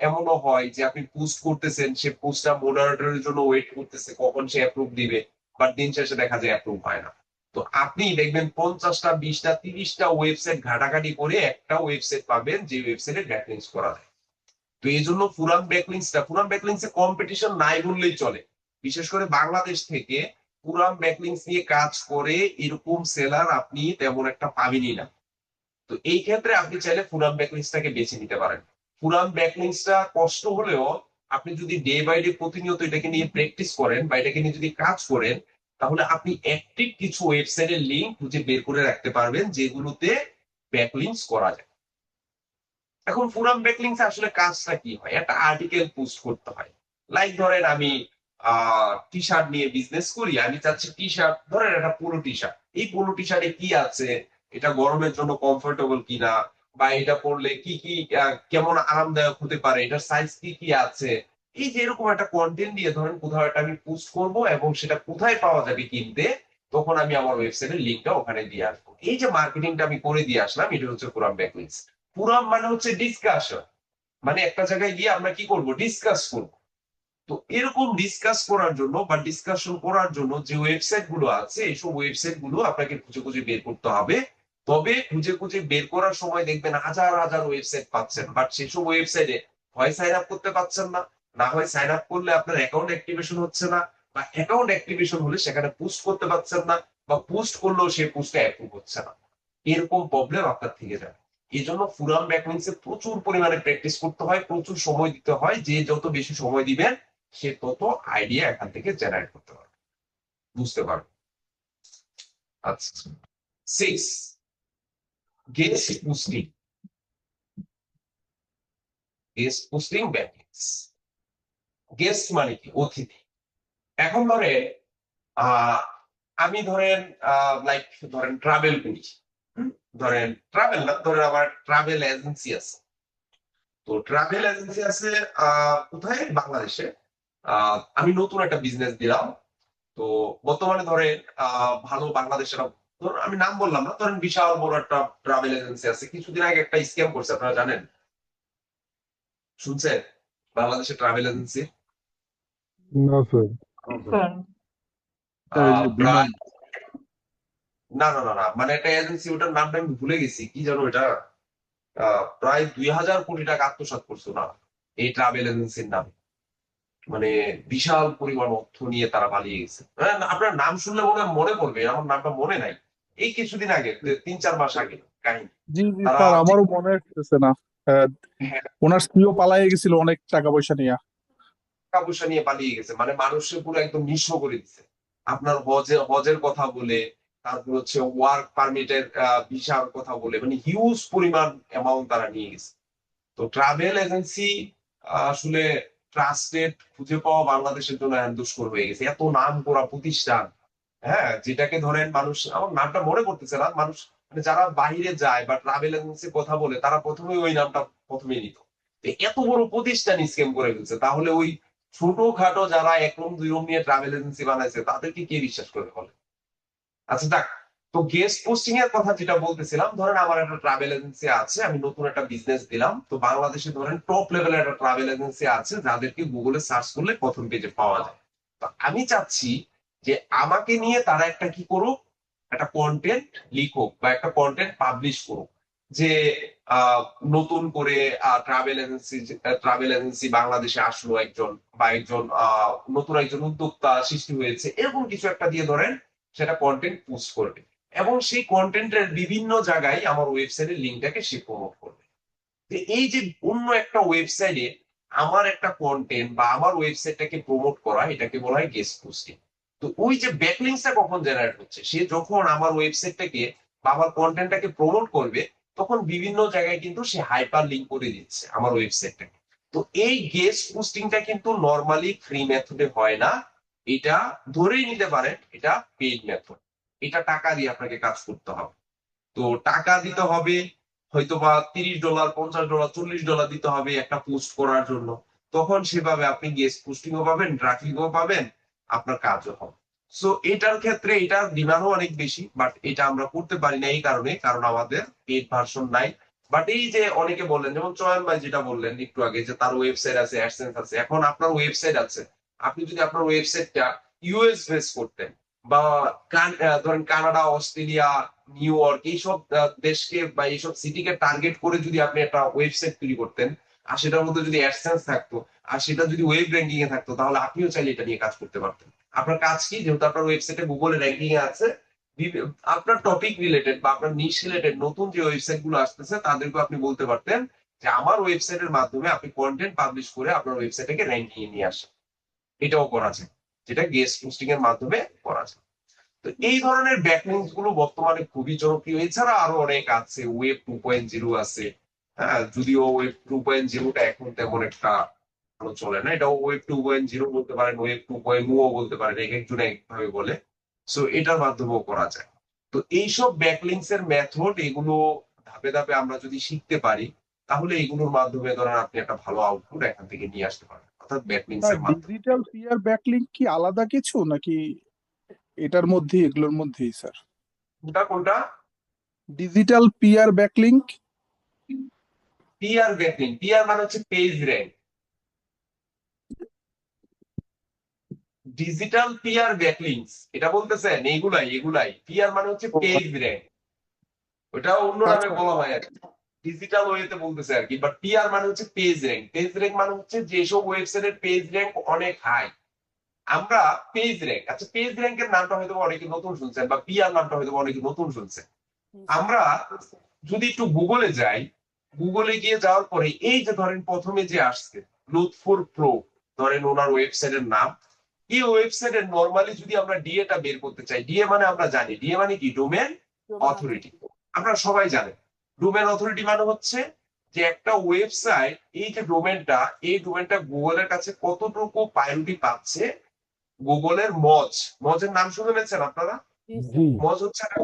এমনও হয় যে আপনি পোস্ট করতেছেন, সে পোস্টটা মডারেটরের জন্য ওয়েট করতেছে কখন সে অ্যাপ্রুভ দিবে, বাট দিন শেষে দেখা যায় অ্যাপ্রুভ হয় না। তো আপনি দেখবেন 50টা 20টা 30টা ওয়েবসাইট ঘাটাঘাটি করে একটা ওয়েবসাইট পাবেন যে ওয়েবসাইটে ব্যাকলিংকস করা যায়। তো এই জন্য ফুরাম ব্যাকলিংকস এ কম্পিটিশন নাই বললেই চলে। বিশেষ করে বাংলাদেশ থেকে ফুরাম ব্যাকলিংকস নিয়ে কাজ করে এরকম সেলার আপনি তেমন একটা পাবেনই না। তো এই ক্ষেত্রে আপনি চাইলে ফুরাম ব্যাকলিংকসটাকে বেছে নিতে পারেন। ফুরাম ব্যাকলিংকসটা কষ্ট হলেও আপনি যদি ডে বাই ডে প্রতিনিয়ত এটাকে নিয়ে প্র্যাকটিস করেন বা এটাকে নিয়ে যদি কাজ করেন, তাহলে আপনি অ্যাক্টিভ কিছু ওয়েবসাইটের লিঙ্ক খুঁজে বের করে রাখতে পারবেন যেগুলোতে ব্যাকলিংকস করা যায়। এখন ফুরাম ব্যাকলিংকস আসলে কাজটা কি হয়? একটা আর্টিকেল পোস্ট করতে হয়। লাইক ধরেন আমি টি শার্ট নিয়ে বিজনেস করি, আমি চাচ্ছি টি শার্ট, ধরেন একটা পোলো টি শার্ট, এই পোলো টি শার্টে কি আছে, এটা গরমের জন্য কমফোর্টেবল কিনা, বা এটা পরলে কি কি কেমন আরামদায়ক হতে পারে, এটার সাইজ কি কি আছে, এই যে এরকম একটা কন্টেন্ট দিয়ে ধরেন কোথাও একটা আমি পোস্ট করব, এবং সেটা কোথায় পাওয়া যাবে কিনতে, তখন আমি আমার ওয়েবসাইটের লিঙ্কটা ওখানে দিয়ে আসবো। এই যে মার্কেটিংটা আমি করে দিয়ে আসলাম, এটা হচ্ছে ফুরাম ব্যাকলিংকস। ফুরাম মানে হচ্ছে ডিসকাশন, মানে একটা জায়গায় গিয়ে আমরা কি করব, ডিসকাস করব। তো এরকম ডিসকাস করার জন্য বা ডিসকাশন করার জন্য যে ওয়েবসাইট গুলো আছে, এইসব ওয়েবসাইট গুলো আপনাকে খুঁজে খুঁজে বের করতে হবে। তবে খুঁজে খুঁজে বের করার সময় দেখবেন হাজার হাজার ওয়েবসাইট পাচ্ছেন, বাট সেসব ওয়েবসাইটে হয় সাইন আপ করতে পারছেন না, না হয় সাইন আপ করলে আপনার অ্যাকাউন্ট অ্যাক্টিভেশন হচ্ছে না, বা অ্যাকাউন্ট অ্যাক্টিভেশন হলে সেখানে পোস্ট করতে পারছেন না, বা পোস্ট করলেও সেই পোস্টটা অ্যাপ্রুভ হচ্ছে না। এরকম প্রবলেম আপনার থেকে যাবে। এই জন্য ফুরাম ব্যাকলিংকস এ প্রচুর পরিমাণে প্র্যাকটিস করতে হয়, প্রচুর সময় দিতে হয়। যে যত বেশি সময় দিবেন সে তত আইডিয়া এখান থেকে জেনারেট করতে পারবে, বুঝতে পারবে। আচ্ছা, 6, guest posting. Guest posting backlinks. Guest মানে কি? অতিথি। এখন ধরেন আমি ধরেন লাইক ধরেন ট্রাভেল করি, ধরেন ট্রাভেল না, ধরেন আমার ট্রাভেল এজেন্সি আছে। তো ট্রাভেল এজেন্সি আছে কোথায়? বাংলাদেশে। আমি নতুন একটা বিজনেস দিলাম। তো বর্তমানে ধরেন ভালো বাংলাদেশের, ধরুন আমি নাম বললাম না, ধরেন বিশাল বড় একটা ট্রাভেল এজেন্সি আছে, কিছুদিন আগে একটা স্ক্যাম করছে, আপনারা জানেন? শুনছেন বাংলাদেশের ট্রাভেল এজেন্সি? না স্যার। এই যে বিমান প্রায়, না না না না, মানে একটা এজেন্সি, ওটার নামটা আমি ভুলে গেছি, কি জানো এটা, প্রায় 2000 কোটি টাকা আত্মসাৎ করছো না এই ট্রাভেল এজেন্সির নামে। মানে বিশাল পরিমাণ অর্থ নিয়ে তারা পালিয়ে গেছে। হ্যাঁ, আপনার নাম শুনলে মনে পড়বে, আমার নামটা মনে নাই। এই কিছুদিন আগে, 3-4 মাস আগে কাহিনী। জি জি তারা স্যার, আমারও মনে আসতেছে না। আহ, হ্যাঁ, ওনার স্ত্রীও পালায়ে গেছিল অনেক টাকা পয়সা নিয়ে। টাকা পয়সা নিয়ে পালিয়ে গেছে, মানে মানুষের পুরো একদম নিঃস্ব করে দিচ্ছে। আপনার হজের কথা বলে, তারপর হচ্ছে ওয়ার্ক পারমিটের ভিসার কথা বলে, মানে হিউজ পরিমাণ অ্যামাউন্ট তারা নিয়ে গেছে। তো ট্রাভেল এজেন্সি আসলে ট্রাস্টেড খুঁজে পাওয়া বাংলাদেশের জন্য এখন দুষ্কর হয়ে গেছে। এত নাম করা প্রতিষ্ঠান, হ্যাঁ, যেটাকে ধরেন মানুষ, আমার নামটা মনে পড়তেছে না, মানুষ মানে যারা বাইরে যায় বা ট্রাভেল এজেন্সির কথা বলে, তারা প্রথমে ওই নামটা প্রথমেই নিত। তো এত বড় প্রতিষ্ঠান স্ক্যাম করে ফেলছে, তাহলে ওই ছোটখাটো যারা 1 রুম 2 রুম নিয়ে ট্রাভেল এজেন্সি বানাইছে তাদেরকে কে বিশ্বাস করে বলে? আচ্ছা যাক। তো গেস্ট পোস্টিং এর কথা যেটা বলতেছিলাম, ধরেন আমার একটা ট্রাভেল এজেন্সি আছে, আমি নতুন একটা বিজনেস দিলাম। তো বাংলাদেশে ধরেন টপ লেভেলের একটা ট্রাভেল এজেন্সি আছে যাদেরকে গুগলে সার্চ করলে প্রথম পেজে পাওয়া যায়। তো আমি চাচ্ছি যে আমাকে নিয়ে তারা একটা কি করুক, একটা কন্টেন্ট লিখুক বা একটা কন্টেন্ট পাবলিশ করুক, যে আহ, নতুন করে ট্রাভেল এজেন্সি বাংলাদেশে আসলো একজন, বা একজন নতুন একজন উদ্যোক্তা সৃষ্টি হয়েছে, এরকম কিছু একটা দিয়ে ধরেন সেটা কন্টেন্ট পোস্ট করবে। এবং সেই কন্টেন্টের বিভিন্ন জায়গায় আমার ওয়েবসাইটের লিঙ্কটাকে সে প্রমোট করবে। তো এই যে অন্য একটা ওয়েবসাইটে আমার একটা কন্টেন্ট বা আমার ওয়েবসাইটটাকে প্রমোট করা, এটাকে বলা হয় গেস্ট পোস্টিং। তো ওই যে ব্যাকলিংসটা কখন জেনারেট হচ্ছে, সে যখন আমার ওয়েবসাইটটাকে বা আমার কন্টেন্টটাকে প্রমোট করবে, তখন বিভিন্ন জায়গায় কিন্তু সে হাইপার লিঙ্ক করে দিচ্ছে আমার ওয়েবসাইটটাকে। তো এই গেস্ট পোস্টিংটা কিন্তু নর্মালি ফ্রি মেথডে হয় না, এটা ধরেই নিতে পারেন এটা পেইড মেথড। এটা টাকা দিয়ে আপনাকে কাজ করতে হবে। তো টাকা দিতে হবে, হয়তোবা $30, $50, $40 দিতে হবে একটা পোস্ট করার জন্য। তখন সেভাবে আপনি গেস্ট পোস্টিংও পাবেন, ট্রাফিকও পাবেন, আপনার কাজও হবে। সো এটার ক্ষেত্রে এটার ডিমান্ডও অনেক বেশি, বাট এটা আমরা করতে পারি না এই কারণে, কারণ আমাদের পেড ভার্সন নাই। বাট এই যে অনেকে বললেন, যেমন চয়ন ভাই যেটা বললেন একটু আগে, যে তার ওয়েবসাইট আছে, অ্যাডসেন্স আছে, এখন আপনার ওয়েবসাইট আছে, আপনি যদি আপনার ওয়েবসাইটটা ইউএস বেস করতেন, বা ধরেন কানাডা, অস্ট্রেলিয়া, নিউ ইয়র্ক, এইসব দেশকে বা এইসব সিটিকে টার্গেট করে যদি আপনি একটা ওয়েবসাইট তৈরি করতেন, আর সেটার মধ্যে যদি অ্যাডসেন্স থাকতো, আর সেটা যদি ওয়েব র্যাঙ্কিং এ থাকতো, তাহলে আপনিও চাইলে এটা নিয়ে কাজ করতে পারতেন। আপনার কাজ কি, যেহেতু আপনার ওয়েবসাইটে গুগলে র্যাঙ্কিং এ আছে, আপনার টপিক রিলেটেড বা আপনার নিশ রিলেটেড নতুন যে ওয়েবসাইট গুলো আসতেছে, তাদেরকে আপনি বলতে পারতেন যে আমার ওয়েবসাইটের মাধ্যমে আপনি কন্টেন্ট পাবলিশ করে আপনার ওয়েবসাইটকে র্যাঙ্কিং এ নিয়ে আসেন। এটাও করা যায়, যেটা গেস্ট পোস্টিং এর মাধ্যমে করা যায়। তো এই ধরনের ব্যাকলিংস গুলো বর্তমানে খুবই জনপ্রিয়। এছাড়া আরো অনেক আছে, ওয়েব 2.0 আছে। হ্যাঁ, যদিও ওয়েব 2.0টা এখন তেমন একটা ভালো চলে না, এটা ওয়েব 2.0 বলতে পারেন, ওয়েব 2.0 বলতে পারেন, এক একজন একভাবে বলে। সো এটার মাধ্যমেও করা যায়। তো এইসব ব্যাকলিংস এর মেথড, এগুলো ধাপে ধাপে আমরা যদি শিখতে পারি, তাহলে এগুলোর মাধ্যমে ধরেন আপনি একটা ভালো আউটপুট এখান থেকে নিয়ে আসতে পারেন, অর্থাৎ ব্যাকলিংস স্যার, এর মাধ্যমে। ডিজিটাল পিআর ব্যাকলিংক কি আলাদা কিছু নাকি এটার মধ্যেই, এগুলোর মধ্যেই স্যার? কোনটা কোনটা? Digital PR backlink. PR backlink, PR মানে হচ্ছে page rank. Digital PR backlinks এটা বলতেছেন, এইগুলাই এগুলাই পিআর মানে হচ্ছে পেজ র্যাঙ্ক। ওটা অন্য নামে আচ্ছা। বলা হয় আর কি, ডিজিটাল ওয়েতে বলতেছে আর কি। বাট পিআর মানে হচ্ছে পেজ র্যাঙ্ক। পেজ র্যাঙ্ক মানে হচ্ছে যেসব ওয়েবসাইটের পেজ র্যাঙ্ক অনেক হাই, আমরা পেজ র্যাঙ্ক, আচ্ছা পেজ র্যাঙ্কের নামটা হয়তো অনেকে নতুন শুনছেন, বা পিআর নামটা হয়তো অনেকে নতুন শুনছেন। আমরা যদি একটু গুগলে যাই, গুগলে গিয়ে যাওয়ার পরে এই যে ধরেন প্রথমে যে আসছে লুৎফুর প্রো, ধরেন ওনার ওয়েবসাইটের নাম, এই ওয়েবসাইটের নরমালি যদি আমরা ডিএটা বের করতে চাই, ডিএ মানে আমরা জানি, ডিএ মানে কি, ডোমেন অথরিটি। আপনারা সবাই জানেন ডোমেন অথরিটি মানে হচ্ছে যে একটা ওয়েবসাইট, এই যে ডোমেনটা, এই ডোমেনটা গুগলের কাছে কতটুকু প্রায়োরিটি পাচ্ছে। গুগলের মজের নাম শুনেছেন আপনারা? জি। মজ হচ্ছে একটা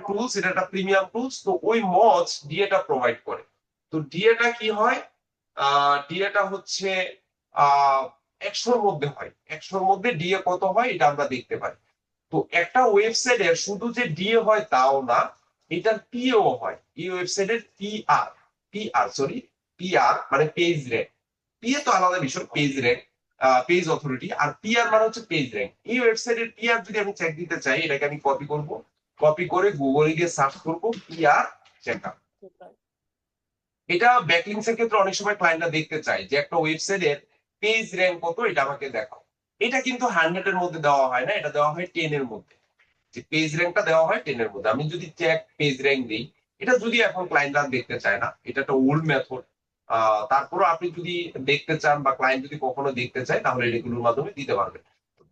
টুলস, এটা একটা প্রিমিয়াম টুলস। তো ওই মজ ডিএটা প্রোভাইড করে। তো ডিএটা কি হয়, ডিএটা হচ্ছে 100-র মধ্যে হয়, 100-র মধ্যে ডিএ কত হয় এটা আমরা দেখতে পারি। তো একটা ওয়েবসাইটের শুধু যে ডিএ হয় তাও না, এটার পিও হয়। এই ওয়েবসাইটের পিআর মানে পেজ র্যাঙ্ক। পিএ তো আলাদা বিষয়, পেজ র্যাঙ্ক, পেজ অথরিটি, আর পিআর মানে হচ্ছে পেজ র্যাঙ্ক। এই ওয়েবসাইটের পিআর যদি আমি চেক দিতে চাই, এটাকে আমি কপি করব, কপি করে গুগলে গিয়ে সার্চ করব পিআর চেকআপ। এটা ব্যাকলিংস এর ক্ষেত্রে অনেক সময় ক্লায়েন্টরা দেখতে চায় যে একটা ওয়েবসাইটের পেজ র্যাঙ্ক কত, এটা আমাকে দেখাও। এটা কিন্তু 100-এর মধ্যে দেওয়া হয় না, এটা দেওয়া হয় 10-এর মধ্যে। যে পেজ র্যাঙ্কটা দেওয়া হয় 10-এর মধ্যে। আমি যদি চেক পেজ র্যাঙ্ক দিই, এটা যদি এখন ক্লায়েন্টরা দেখতে চায় না, এটা একটা ওল্ড মেথড। তারপরও আপনি যদি দেখতে চান বা ক্লায়েন্ট যদি কখনো দেখতে চায়, তাহলে এগুলোর মাধ্যমে দিতে পারবেন।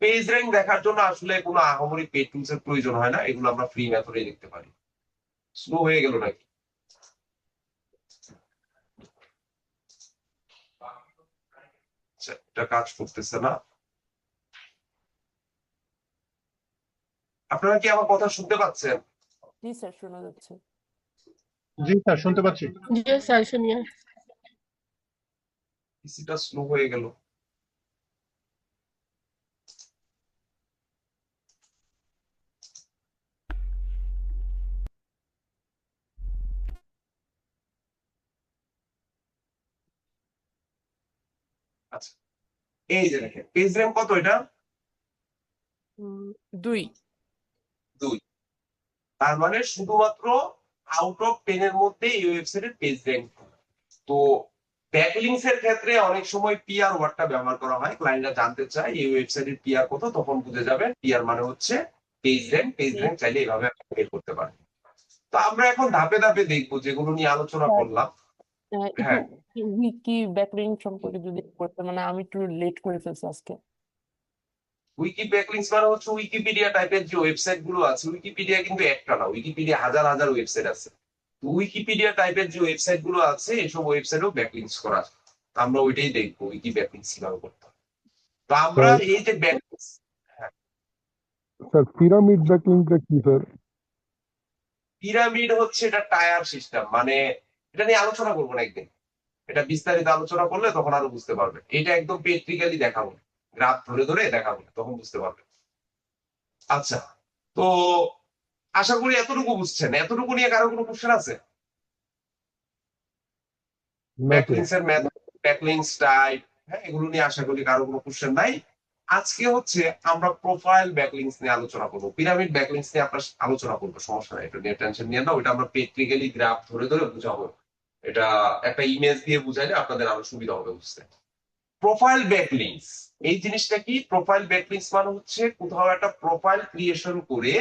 পেজ র্যাঙ্ক দেখার জন্য আসলে কোনো আহামরি পেড টুলস এর প্রয়োজন হয় না, এগুলো আমরা ফ্রি মেথডে দেখতে পারি। স্লো হয়ে গেল নাকি? আচ্ছা, এটা কাজ করতেছে না। আপনারা কি আমার কথা শুনতে পাচ্ছেন? জি স্যার, শোনা যাচ্ছে। জি স্যার, শুনতে পাচ্ছি। জি স্যার, শুনিয়ে। পিসিটা স্লো হয়ে গেল। আচ্ছা, এই যে দেখেন পেজ র্যাঙ্ক কত, এটা 2। 2। তার মানে শুধুমাত্র আউট অফ 10-এর মধ্যে এই ওয়েবসাইটের পেজ র্যাঙ্ক। তো ব্যাকলিংস এর ক্ষেত্রে অনেক সময় পিআর ওয়ার্ডটা ব্যবহার করা হয়। ক্লায়েন্টরা জানতে চায় এই ওয়েবসাইটের পিআর কত, তখন বুঝে যাবেন পিআর মানে হচ্ছে পেজ র্যাঙ্ক। পেজ র্যাঙ্ক চাইলে এইভাবে বের করতে পারেন। তো আমরা এখন ধাপে ধাপে দেখবো যেগুলো নিয়ে আলোচনা স্যার, করলাম। একটু হ্যাঁ, উইকি ব্যাকলিংক সম্পর্কে যদি করতে, মানে আমি একটু লেট করে ফেলছি আজকে। উইকি ব্যাকলিংস মানে হচ্ছে উইকিপিডিয়া টাইপের যে ওয়েবসাইট গুলো আছে। উইকিপিডিয়া কিন্তু একটা না, উইকিপিডিয়া হাজার হাজার ওয়েবসাইট আছে। তো উইকিপিডিয়া টাইপের যে ওয়েবসাইট গুলো আছে, এসব ওয়েবসাইটেও ব্যাকলিংস করা যায়। তো আমরা ওইটাই দেখবো উইকি ব্যাকলিংস কিভাবে করতে হয়। তো আমরা স্যার এই যে ব্যাকলিংস, স্যার পিরামিড ব্যাকলিংকটা কি স্যার? পিরামিড হচ্ছে এটা টায়ার সিস্টেম, মানে এটা নিয়ে আলোচনা করবো না একদিন। এটা বিস্তারিত আলোচনা করলে তখন আরো বুঝতে পারবে। এটা একদম প্র্যাকটিক্যালি দেখাবো, গ্রাফ ধরে ধরে দেখাবো, তখন বুঝতে পারবে। আচ্ছা, তো আশা করি এতটুকু বুঝছেন। এতটুকু নিয়ে কারো কোনো কোশ্চেন আছে? না স্যার। ব্যাকলিংস এর ম্যাথ, ব্যাকলিংস টাইপ, হ্যাঁ, এগুলো নিয়ে আশা করি কারো কোনো কোশ্চেন নাই। আজকে হচ্ছে আমরা প্রোফাইল ব্যাকলিংস নিয়ে আলোচনা করবো। পিরামিড ব্যাকলিংস নিয়ে আমরা আলোচনা করবো, সমস্যা নাই, এটা নিয়ে টেনশন নিয়ে না। ওইটা আমরা প্র্যাকটিক্যালি গ্রাফ ধরে ধরে বুঝাবো। এটা একটা ইমেজ দিয়ে বুঝাইলে আপনাদের আরো সুবিধা হবে বুঝতে। প্রোফাইল ব্যাকলিংস এই জিনিসটা কি? প্রোফাইল ব্যাকলিংস মানে হচ্ছে কোথাও একটা প্রোফাইল ক্রিয়েশন করে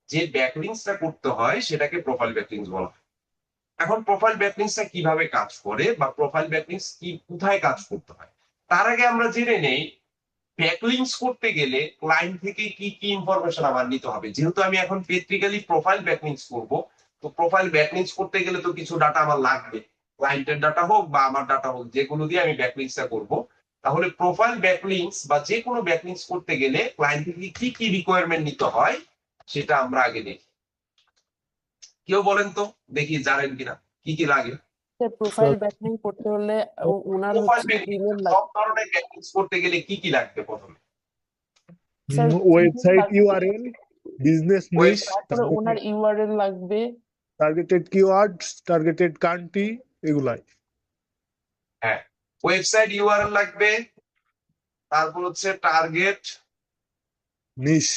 যে ব্যাকলিংসটা করতে হয়, সেটাকে প্রোফাইল ব্যাকলিংস বলা হয়। এখন প্রোফাইল ব্যাকলিংসটা কিভাবে কাজ করে বা প্রোফাইল ব্যাকলিংস কি কোথায় কাজ করতে হয়, তার আগে আমরা জেনে নেই ব্যাকলিংস করতে গেলে ক্লায়েন্ট থেকে কি কি ইনফরমেশন আমার নিতে হবে। যেহেতু আমি এখন প্র্যাকটিক্যালি প্রোফাইল ব্যাকলিংস করব, তো প্রোফাইল ব্যাকলিংস করতে গেলে তো কিছু ডাটা আমার লাগবে। ক্লায়েন্টের ডাটা হোক বা আমার ডাটা হোক, যেগুলো দিয়ে আমি ব্যাকলিংসটা করব। তাহলে প্রোফাইল ব্যাকলিংস বা যে কোনো ব্যাকলিংস করতে গেলে ক্লায়েন্ট থেকে কি কি রিকোয়ারমেন্ট নিতে হয়, সেটা আমরা আগে দেখি। কেউ বলেন তো দেখি, জানেন কিনা কি কি লাগে? স্যার, প্রোফাইল ব্যাকলিংক করতে হলে ওনার প্রোফাইল হচ্ছে ব্যাকলিংস ইমেল সব লাগবে। ধরনের ব্যাকলিংস করতে গেলে কি কি লাগবে প্রথমে? স্যার, ওয়েবসাইট ইউআরএল, বিজনেস নিশ, ওয়েবসাইট, তারপরে ওনার ইউআরএল লাগবে। টার্গেটেড কিওয়ার্ডস, টার্গেটেড কান্ট্রি, এগুলাই। হ্যাঁ, ওয়েবসাইট ইউআরএল লাগবে, তারপর হচ্ছে টার্গেট, নিশ,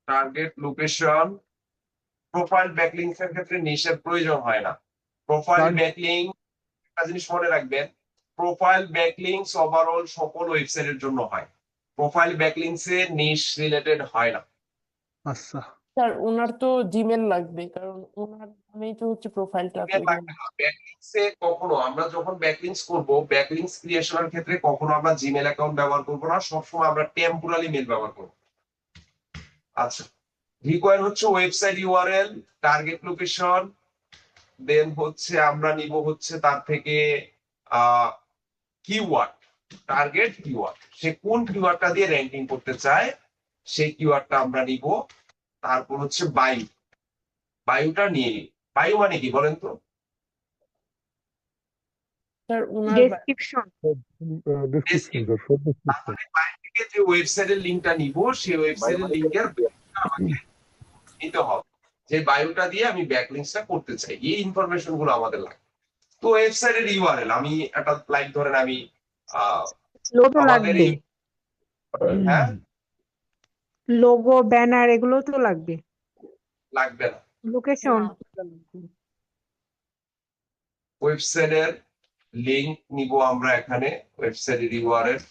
টার্গেট লোকেশন। প্রোফাইল ব্যাকলিংস এর ক্ষেত্রে নিশের প্রয়োজন হয় না। প্রোফাইল ব্যাকলিং, একটা জিনিস মনে রাখবেন, প্রোফাইল ব্যাকলিংস ওভারঅল সকল ওয়েবসাইটের জন্য হয়। প্রোফাইল ব্যাকলিংস এ নিশ রিলেটেড হয় না। আচ্ছা। স্যার, ওনার তো জিমেল লাগবে, কারণ ওনার নামেই তো হচ্ছে প্রোফাইলটা তৈরি হবে। ব্যাকলিংস এ কখনো আমরা যখন ব্যাকলিংস করব, ব্যাকলিংস ক্রিয়েশনের ক্ষেত্রে কখনো আমরা জিমেল অ্যাকাউন্ট ব্যবহার করব না, সবসময় আমরা টেম্পোরারি মেল ব্যবহার করব। আচ্ছা, রিকোয়ার হচ্ছে ওয়েবসাইট ইউআরএল, টার্গেট লোকেশন, দেন হচ্ছে আমরা নিব হচ্ছে তার থেকে কিওয়ার্ড, টার্গেট কিওয়ার্ড, সে কোন কিওয়ার্ডটা দিয়ে র্যাঙ্কিং করতে চায় সেই কিওয়ার্ডটা আমরা নিব। তারপর হচ্ছে বায়ু, বায়ুটা নিয়ে নিই। বায়ু মানে কি বলেন তো? স্যার ওনার ডেসক্রিপশন। ডেসক্রিপশন স্যার, সব ডেসক্রিপশন। তাহলে বাইরে থেকে যে ওয়েবসাইটের লিঙ্কটা নিব, সেই ওয়েবসাইটের লিঙ্কের আমাকে নিতে হবে, যে বায়োটা দিয়ে আমি ব্যাকলিংকটা করতে চাই, এই ইনফরমেশন গুলো আমাদের লাগে। তো ওয়েবসাইটের ইউআরএল আমি একটা লাইক ধরেন আমি লোগো আমাদের লাগবে, এই, হ্যাঁ লোগো ব্যানার এগুলো তো লাগবে, লাগবে না, লোকেশন। ওয়েবসাইটের লিংক নিব আমরা এখানে, ওয়েবসাইটের ইউআরএল,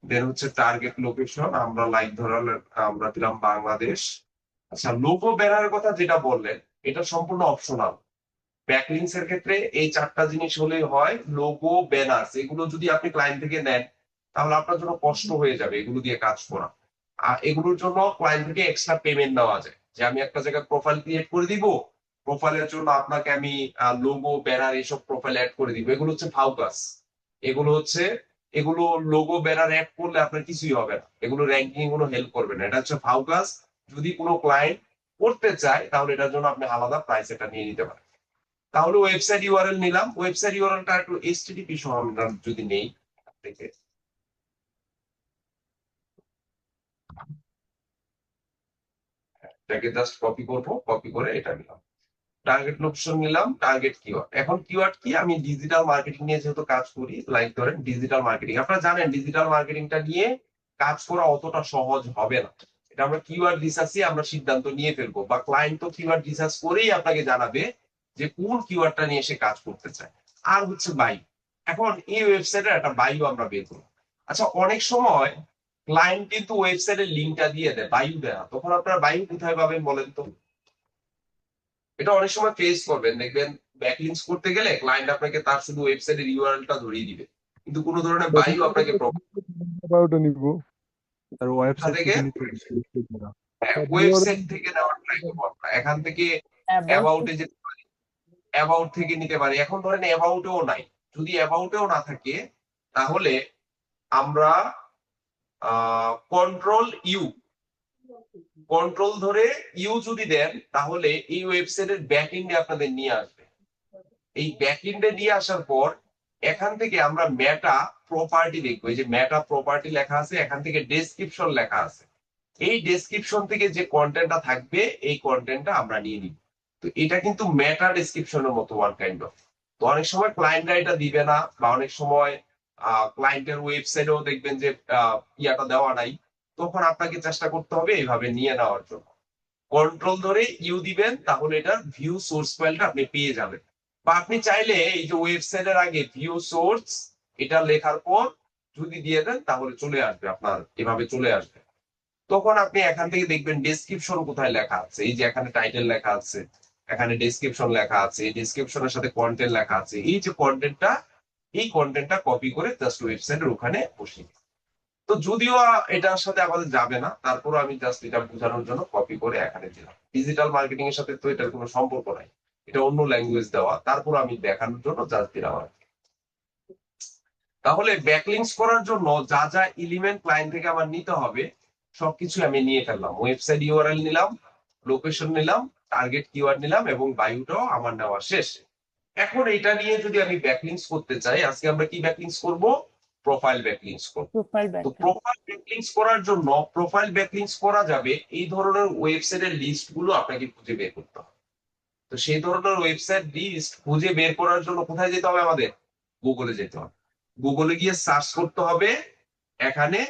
দেন হচ্ছে টার্গেট লোকেশন, আমরা লাইক ধরালেন আমরা দিলাম বাংলাদেশ। আচ্ছা, লোগো ব্যানারের কথা যেটা বললেন এটা সম্পূর্ণ অপশনাল। ব্যাকলিংকস এর ক্ষেত্রে এই 4টা জিনিস হলেই হয়। লোগো, ব্যানার এগুলো যদি আপনি ক্লায়েন্ট থেকে নেন তাহলে আপনার জন্য কষ্ট হয়ে যাবে এগুলো দিয়ে কাজ করা। আর এগুলোর জন্য ক্লায়েন্ট থেকে এক্সট্রা পেমেন্ট নেওয়া যায়, যে আমি একটা জায়গায় প্রোফাইল ক্রিয়েট করে দিব, প্রোফাইলের জন্য আপনাকে আমি লোগো, ব্যানার এইসব প্রোফাইল অ্যাড করে দিব। এগুলো হচ্ছে ফাউ কাজ। এগুলো লোগো, ব্যানার অ্যাড করলে আপনার কিছুই হবে না, এগুলো র্যাঙ্কিং কোনো হেল্প করবে না, এটা হচ্ছে ফাউ কাজ। যদি কোনো ক্লায়েন্ট করতে চায় তাহলে এটার জন্য আপনি আলাদা প্রাইস এটা নিয়ে নিতে পারেন। তাহলে ওয়েবসাইট ইউআরএল নিলাম, ওয়েবসাইট ইউআরএলটা একটু এইচটিটিপি সহ আমরা যদি নেই থেকে, এটাকে জাস্ট কপি করব, কপি করে এটা নিলাম। টার্গেট লোকেশন নিলাম, টার্গেট কিওয়ার্ড। এখন কিওয়ার্ড কি, আমি ডিজিটাল মার্কেটিং নিয়ে যেহেতু কাজ করি, লাইক ধরেন ডিজিটাল মার্কেটিং, আপনারা জানেন ডিজিটাল মার্কেটিংটা নিয়ে কাজ করা অতটা সহজ হবে না। এটা আমরা কিওয়ার্ড রিসার্চে আমরা সিদ্ধান্ত নিয়ে ফেলবো, বা ক্লায়েন্ট তো কিওয়ার্ড রিসার্চ করেই আপনাকে জানাবে যে কোন কিওয়ার্ডটা নিয়ে সে কাজ করতে চায়। আর হচ্ছে বায়ু, এখন এই ওয়েবসাইটের একটা বায়ু আমরা বের করবো। আচ্ছা, অনেক সময় ক্লায়েন্ট কিন্তু ওয়েবসাইটের লিঙ্কটা দিয়ে দেয়, বায়ু দেয় না, তখন আপনারা বায়ু কোথায় পাবেন বলেন তো? এটা অনেক সময় ফেস করবেন, দেখবেন ব্যাকলিংকস করতে গেলে ক্লায়েন্ট আপনাকে তার শুধু ওয়েবসাইটের ইউআরএলটা ধরিয়ে দিবে, কিন্তু কোনো ধরনের বায়ু আপনাকে বায়োটা নিব। আর ওয়েবসাইট থেকে ওয়েবসাইট থেকে নেওয়ার ট্রাই করবো আমরা। এখান থেকে অ্যাবাউটে যেতে পারি, অ্যাবাউট থেকে নিতে পারি। এখন ধরেন অ্যাবাউটেও নাই, যদি অ্যাবাউটেও না থাকে তাহলে আমরা কন্ট্রোল ধরে ইউ যদি দেন তাহলে এই ওয়েবসাইটের ব্যাকএন্ডে আপনাদের নিয়ে আসবে। এই ব্যাকএন্ডে নিয়ে আসার পর এখান থেকে আমরা মেটা প্রপার্টি দেখবো, এই যে মেটা প্রপার্টি লেখা আছে, এখান থেকে ডেসক্রিপশন লেখা আছে। এই ডেসক্রিপশন থেকে যে কন্টেন্টটা থাকবে এই কন্টেন্টটা আমরা নিয়ে নিব। তো এটা কিন্তু মেটা ডেসক্রিপশনের মতো ওয়ান কাইন্ড অফ। তো অনেক সময় ক্লায়েন্টরা এটা দিবে না, বা অনেক সময় ক্লায়েন্টের ওয়েবসাইটেও দেখবেন যে ইয়াটা দেওয়া নাই, তখন আপনাকে চেষ্টা করতে হবে এইভাবে নিয়ে নেওয়ার জন্য। কন্ট্রোল ধরে ইউ দিবেন, তাহলে এটার ভিউ সোর্স ফাইলটা আপনি পেয়ে যাবেন। বা আপনি চাইলে এই যে ওয়েবসাইটের আগে ভিউ সোর্স এটা লেখার পর যদি দিয়ে দেন তাহলে চলে আসবে, আপনার এভাবে চলে আসবে। তখন আপনি এখান থেকে দেখবেন ডেসক্রিপশন কোথায় লেখা আছে, এই যে এখানে টাইটেল লেখা আছে, এখানে ডেসক্রিপশন লেখা আছে, এই ডেসক্রিপশনের সাথে কন্টেন্ট লেখা আছে। এই যে কন্টেন্টটা, এই কন্টেন্টটা কপি করে জাস্ট ওয়েবসাইটের ওখানে বসিয়ে দিই। তো যদিও এটার সাথে আমাদের যাবে না, তারপর আমি জাস্ট এটা বোঝানোর জন্য কপি করে এখানে দিলাম। ডিজিটাল মার্কেটিং এর সাথে তো এটার কোনো সম্পর্ক নাই, এটা অন্য ল্যাঙ্গুয়েজ দেওয়া, তারপর আমি দেখানোর জন্য জাস্ট দিলাম আর কি। তাহলে ব্যাকলিংকস করার জন্য যা যা এলিমেন্ট ক্লায়েন্ট থেকে আমার নিতে হবে সবকিছু আমি নিয়ে ফেললাম। ওয়েবসাইট ইউআরএল নিলাম, লোকেশন নিলাম, টার্গেট কিওয়ার্ড নিলাম, এবং বায়ুটাও আমার নেওয়া শেষ। এখন এটা নিয়ে যদি আমি ব্যাকলিংকস করতে চাই, আজকে আমরা কি ব্যাকলিংকস করব? প্রোফাইল ব্যাকলিংকস করব। তো প্রোফাইল ব্যাকলিংকস করার জন্য প্রোফাইল ব্যাকলিংকস করা যাবে এই ধরনের ওয়েবসাইটের লিস্ট গুলো আপনাকে খুঁজে বের করতে হবে। তো সেই ধরনের ওয়েবসাইট লিস্ট খুঁজে বের করার জন্য কোথায় যেতে হবে? আমাদের গুগলে যেতে হবে। গুগলে গিয়ে সার্চ করতে হবে এখানে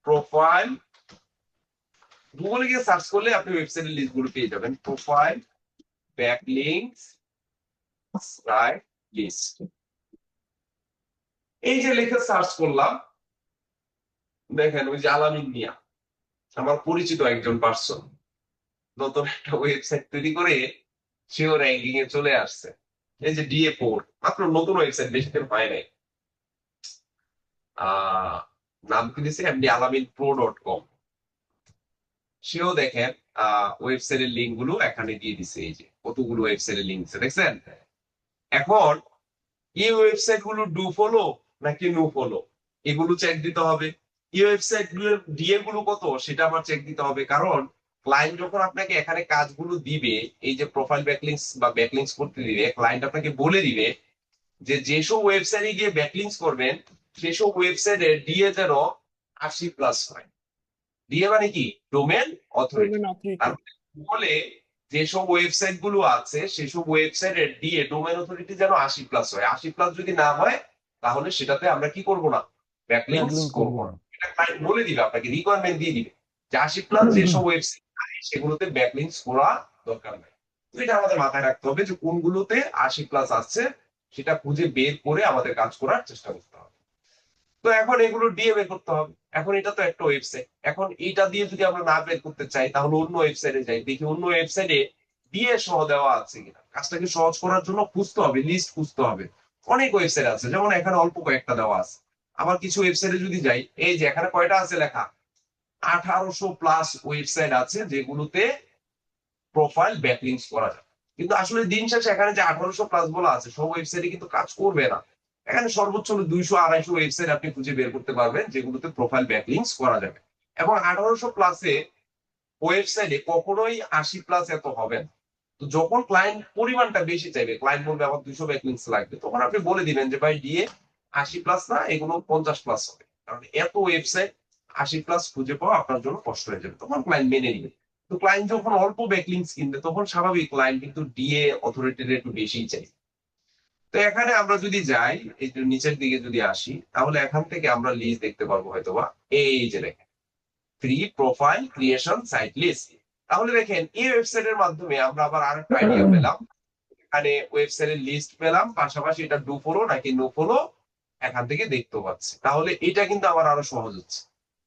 প্রোফাইল। গুগলে গিয়ে সার্চ করলে আপনি ওয়েবসাইটের লিস্ট গুলো পেয়ে যাবেন, প্রোফাইল ব্যাকলিংকস লিস্ট। এই যে লিখে সার্চ করলাম, দেখেন ওই যে আলামিন মিয়া, আমার পরিচিত একজন পার্সন, নতুন একটা ওয়েবসাইট তৈরি করে সেও র্যাঙ্কিং এ চলে আসছে। এই যে DA4, মাত্র নতুন ওয়েবসাইট, বেশি দিন হয় নাই। নাম কি দিয়েছে? mdalaminpro.com। সেও দেখেন ওয়েবসাইটের লিঙ্ক গুলো এখানে দিয়ে দিছে, এই যে কতগুলো ওয়েবসাইটের লিঙ্ক দেখছেন। এখন এই ওয়েবসাইট গুলো ডু ফলো নাকি নো ফলো এগুলো চেক দিতে হবে। এই ওয়েবসাইট গুলোর ডিএ গুলো কত সেটা আমার চেক দিতে হবে, কারণ ক্লায়েন্ট যখন আপনাকে এখানে কাজগুলো দিবে, এই যে প্রোফাইল ব্যাকলিংস বা ব্যাকলিংস করতে দিবে, ক্লায়েন্ট আপনাকে বলে দিবে যে যেসব ওয়েবসাইটে গিয়ে ব্যাকলিংস করবেন সেসব ওয়েবসাইটে ডিএ যেন 80+ হয়। ডিএ মানে কি? Domain authority. Domain authority. তার বলে যেসব ওয়েবসাইট গুলো আছে সেসব ওয়েবসাইটের ডিএ ডোমেন অথরিটি যেন 80+ হয়। 80+ যদি না হয় তাহলে সেটাতে আমরা কি করব না, ব্যাকলিংস করব না। এটা ক্লায়েন্ট বলে দিবে, আপনাকে রিকোয়ারমেন্ট দিয়ে দিবে যে 80+ যেসব ওয়েবসাইট সেগুলোতে ব্যাকলিংস করা দরকার নাই। তো এটা আমাদের মাথায় রাখতে হবে যে কোনগুলোতে 80+ আসছে সেটা খুঁজে বের করে আমাদের কাজ করার চেষ্টা করতে হবে। তো এখন এগুলো ডিএ বের করতে হবে। এখন এটা তো একটা ওয়েবসাইট, এখন এটা দিয়ে যদি আমরা না বের করতে চাই তাহলে অন্য ওয়েবসাইটে যাই, দেখি অন্য ওয়েবসাইটে ডিএ সহ দেওয়া আছে কিনা। কাজটাকে সহজ করার জন্য খুঁজতে হবে, লিস্ট খুঁজতে হবে। অনেক ওয়েবসাইট আছে, যেমন এখানে অল্প কয়েকটা দেওয়া আছে। আবার কিছু ওয়েবসাইটে যদি যাই, এই যে এখানে কয়টা আছে লেখা, 1800+ ওয়েবসাইট আছে যেগুলোতে প্রোফাইল ব্যাকলিংস করা যায়। কিন্তু আসলে দিন শেষে এখানে যে 1800+ বলা আছে সব ওয়েবসাইটে কিন্তু কাজ করবে না। এখানে সর্বোচ্চ 200-250 ওয়েবসাইট আপনি খুঁজে বের করতে পারবেন যেগুলোতে প্রোফাইল ব্যাকলিংস করা যাবে। এবং 1800+ ওয়েবসাইটে কখনোই 80+ এত হবে না। তো যখন ক্লায়েন্ট পরিমাণটা বেশি চাইবে, ক্লায়েন্ট বলবে আমার 200 ব্যাকলিংস লাগবে, তখন আপনি বলে দিবেন যে ভাই ডিএ 80+ না, এগুলো 50+ হবে। কারণ এত ওয়েবসাইট 80+ খুঁজে পাওয়া আপনার জন্য কষ্ট হয়ে যাবে, তখন ক্লায়েন্ট মেনে নিবে। তো ক্লায়েন্ট যখন অল্প ব্যাকলিংস কিনবে তখন স্বাভাবিক ক্লায়েন্ট কিন্তু ডিএ অথরিটির একটু বেশিই চাই। তো এখানে আমরা যদি যাই, এই যে নিচের দিকে যদি আসি, তাহলে এখান থেকে আমরা লিস্ট দেখতে পারবো হয়তোবা, এই যে দেখেন free profile creation site list. তাহলে দেখেন এই ওয়েবসাইটের মাধ্যমে আমরা আবার আরেকটা আইডিয়া পেলাম, এখানে ওয়েবসাইটের লিস্ট পেলাম, পাশাপাশি এটা ডু ফলো নাকি নো ফলো এখান থেকে দেখতে পাচ্ছি। তাহলে এটা কিন্তু আমার আরো সহজ হচ্ছে,